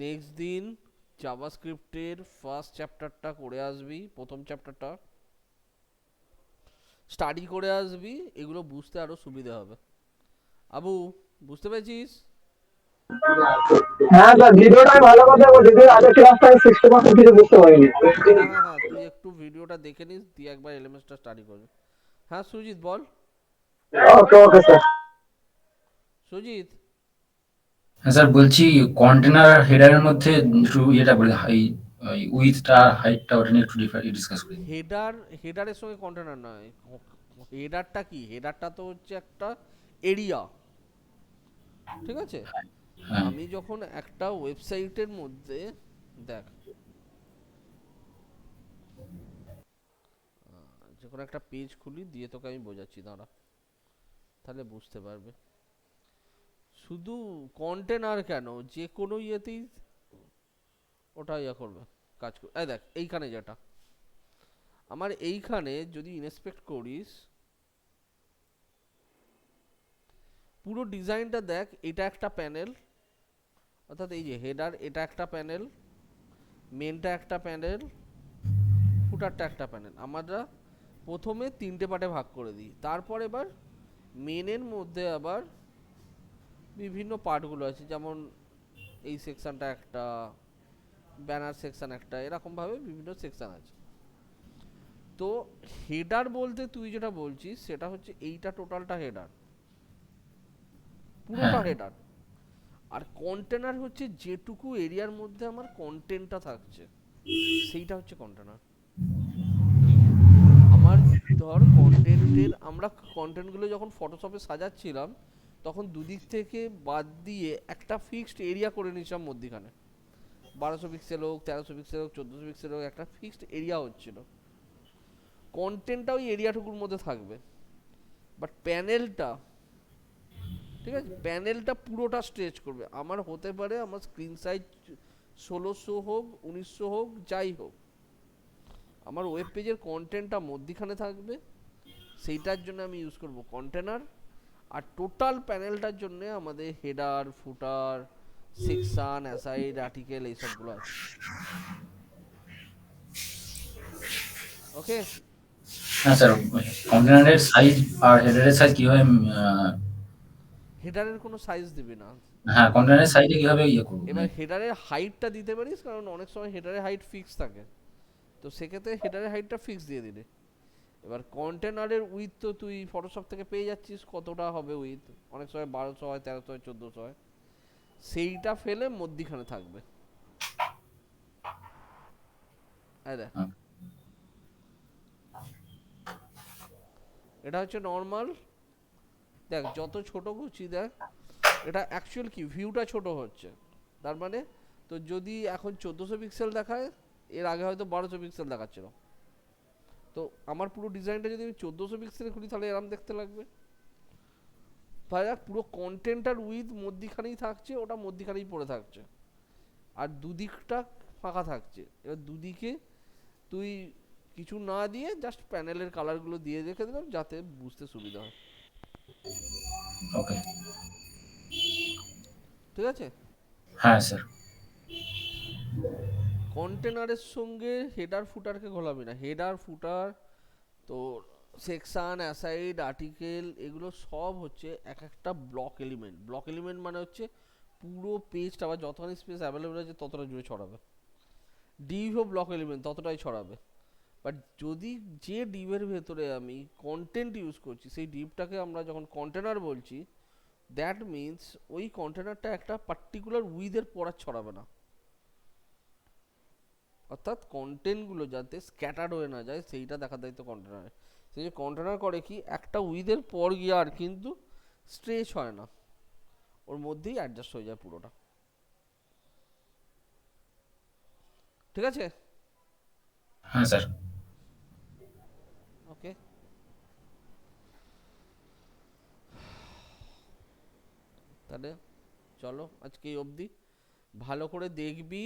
নেক্সট দিন জাভাস্ক্রিপ্টের ফার্স্ট চ্যাপ্টারটা করে আসবি, প্রথম চ্যাপ্টারটা স্টাডি করে আসবি, এগুলো বুঝতে আরো সুবিধা হবে। আবু, বুঝতে পেরেছিস? হ্যাঁ স্যার, ভিডিওটা আমি ভালো কথা বলছি, কিন্তু আগের ক্লাসটা আমি 60% কিছু বুঝতে পারিনি। হ্যাঁ হ্যাঁ হ্যাঁ, তুই একটু ভিডিওটা দেখে নিস, দিয়ে একবার এলএমএসটা স্টাডি করবি। হ্যাঁ সুজিত বল। ওকে ওকে স্যার। সুজিত, হ্যাঁ স্যার, বলছি কন্টেনার হেডারের মধ্যে একটু ইয়েটা বলে উইথটা হাইটটা ওটা নিয়ে একটু ডিসকাস করি। হেডারের সঙ্গে কন্টেনার নয়। হেডারটা কি? হেডারটা তো হচ্ছে একটা এরিয়া, ঠিক আছে? হ্যাঁ আমি যখন একটা ওয়েবসাইটের মধ্যে, দেখ, যে কোনো একটা পেজ খুলি, দিয়ে তোকে আমি বোঝাচ্ছি, দাঁড়া, তাহলে বুঝতে পারবে। শুধু কন্টেনার কেন, যে কোনো ইয়েতেই ওটা ইয়ে করবে, কাজ করবে। এই দেখ এইখানে যেটা আমার, এইখানে যদি ইন্সপেক্ট করিস পুরো ডিজাইনটা দেখ, এটা একটা প্যানেল, অর্থাৎ এই যে হেডার, এটা একটা প্যানেল, মেনটা একটা প্যানেল, ফুটারটা একটা প্যানেল। আমরা প্রথমে 3টে পার্টে ভাগ করে দিই, তারপর এবার মেনের মধ্যে আবার বিভিন্ন পার্টগুলো আছে, যেমন এই সেকশনটা একটা, ব্যানার সেকশন একটা, এরকমভাবে বিভিন্ন সেকশন আছে। তো হেডার বলতে তুই যেটা বলছিস সেটা হচ্ছে এইটা টোটালটা হেডার, পুরোটা হ্যাঁ হেডার। আর কন্টেনার হচ্ছে যেটুকু এরিয়ার মধ্যে আমার কন্টেন্টটা থাকছে সেইটা হচ্ছে কন্টেনার। আমার ধর কন্টেন্টের, আমরা কন্টেন্টগুলো যখন ফটোশপে সাজাচ্ছিলাম তখন দুদিক থেকে বাদ দিয়ে একটা ফিক্সড এরিয়া করে নিয়েছিলাম মধ্যিখানে, 1200 পিক্সেল হোক, 1300 পিক্সেল হোক, 1400 পিক্সেল হোক, একটা ফিক্সড এরিয়া হচ্ছিল। কন্টেন্টটা ওই এরিয়াটুকুর মধ্যে থাকবে, বাট প্যানেলটা, ঠিক আছে, প্যানেলটা পুরোটা স্ট্রেচ করবে। আমার হতে পারে আমার স্ক্রিন সাইজ 1600 হোক, 1900 হোক, যাই হোক, আমার ওয়েব পেজের কন্টেন্টটা মধ্যিখানে থাকবে, সেইটার জন্য আমি ইউজ করব কন্টেনার। আর টোটাল প্যানেলটার জন্য আমাদের হেডার, ফুটার, সেকশন, অ্যাসাইড, আর্টিকেল, এইসবগুলো আছে। ওকে, হ্যাঁ স্যার, কন্টেনারের সাইজ আর হেডারের সাইজ কিভাবে হেডারের কোনো সাইজ দিবি না। হ্যাঁ কন্টেনারের সাইজে কিভাবে ইয়ে করবো এবার হেডারের হাইটটা দিতে পারিস, কারণ অনেক সময় হেডারের হাইট ফিক্স থাকে, তো সেক্ষেত্রে হেডারের হাইটটা ফিক্স দিয়ে দিলে। এবার কন্টেনারের উইথ তো তুই ফটোশপ থেকে পেয়ে যাচ্ছিস কতটা হবে উইথ, অনেক সময় 1200 হয়, 1300 হয়, 1400 হয়, সেইটা ফেলে মধ্যিখানে থাকবে। এই দেখ, হ্যাঁ। এটা হচ্ছে নর্মাল। দেখ যত ছোট করছি, দেখ এটা অ্যাকচুয়াল কি ভিউটা ছোট হচ্ছে, তার মানে তো যদি এখন 1400 পিক্সেল দেখায়, এর আগে হয়তো 1200 পিক্সেল দেখাচ্ছিল, তো আমার পুরো ডিজাইনটা যদি আমি 1400 পিক্সেলে খুলি তাহলে এরকম দেখতে লাগবে। তাহলে দেখ পুরো কন্টেন্টটার উইথ মধ্যিখানেই থাকছে, ওটা মধ্যিখানেই পড়ে থাকছে, আর দুদিকটা ফাঁকা থাকছে। এবার দুদিকে তুই কিছু না দিয়ে জাস্ট প্যানেলের কালারগুলো দিয়ে রেখে দিলাম যাতে বুঝতে সুবিধা হয়। ওকে। ঠিক আছে, হ্যাঁ স্যার। কন্টেনারের সঙ্গে হেডার ফুটারকে ঘোলাবি না। হেডার ফুটার তো সেকশন, অ্যাসাইড, আর্টিকেল, এগুলো সব হচ্ছে এক একটা ব্লক এলিমেন্ট। ব্লক এলিমেন্ট মানে হচ্ছে পুরো পেজটা বা যতখানি স্পেস অ্যাভেলেবেল আছে ততটা জুড়ে ছড়াবে। ডিভও ব্লক এলিমেন্ট ততটাই ছড়াবে। বাট যদি যে ডিভের ভেতরে আমি কন্টেন্ট ইউজ করছি সেই ডিভটাকে আমরা যখন কন্টেনার বলছি, দ্যাট মিন্স ওই কন্টেনারটা একটা পার্টিকুলার উইথের পর আর ছড়াবে না, অর্থাৎ কন্টেন্টগুলো যাতে স্ক্যাটার্ড হয়ে না যায় সেইটা দেখার দায়িত্ব কন্টেনারে। সেই যে কন্টেনার করে কি, একটা উইথের পর গিয়ে আর কিন্তু স্ট্রেচ হয় না, ওর মধ্যেই অ্যাডজাস্ট হয়ে যায় পুরোটা। ঠিক আছে, হ্যাঁ স্যার। ওকে। তাহলে চলো আজকে এই অবধি, ভালো করে দেখবি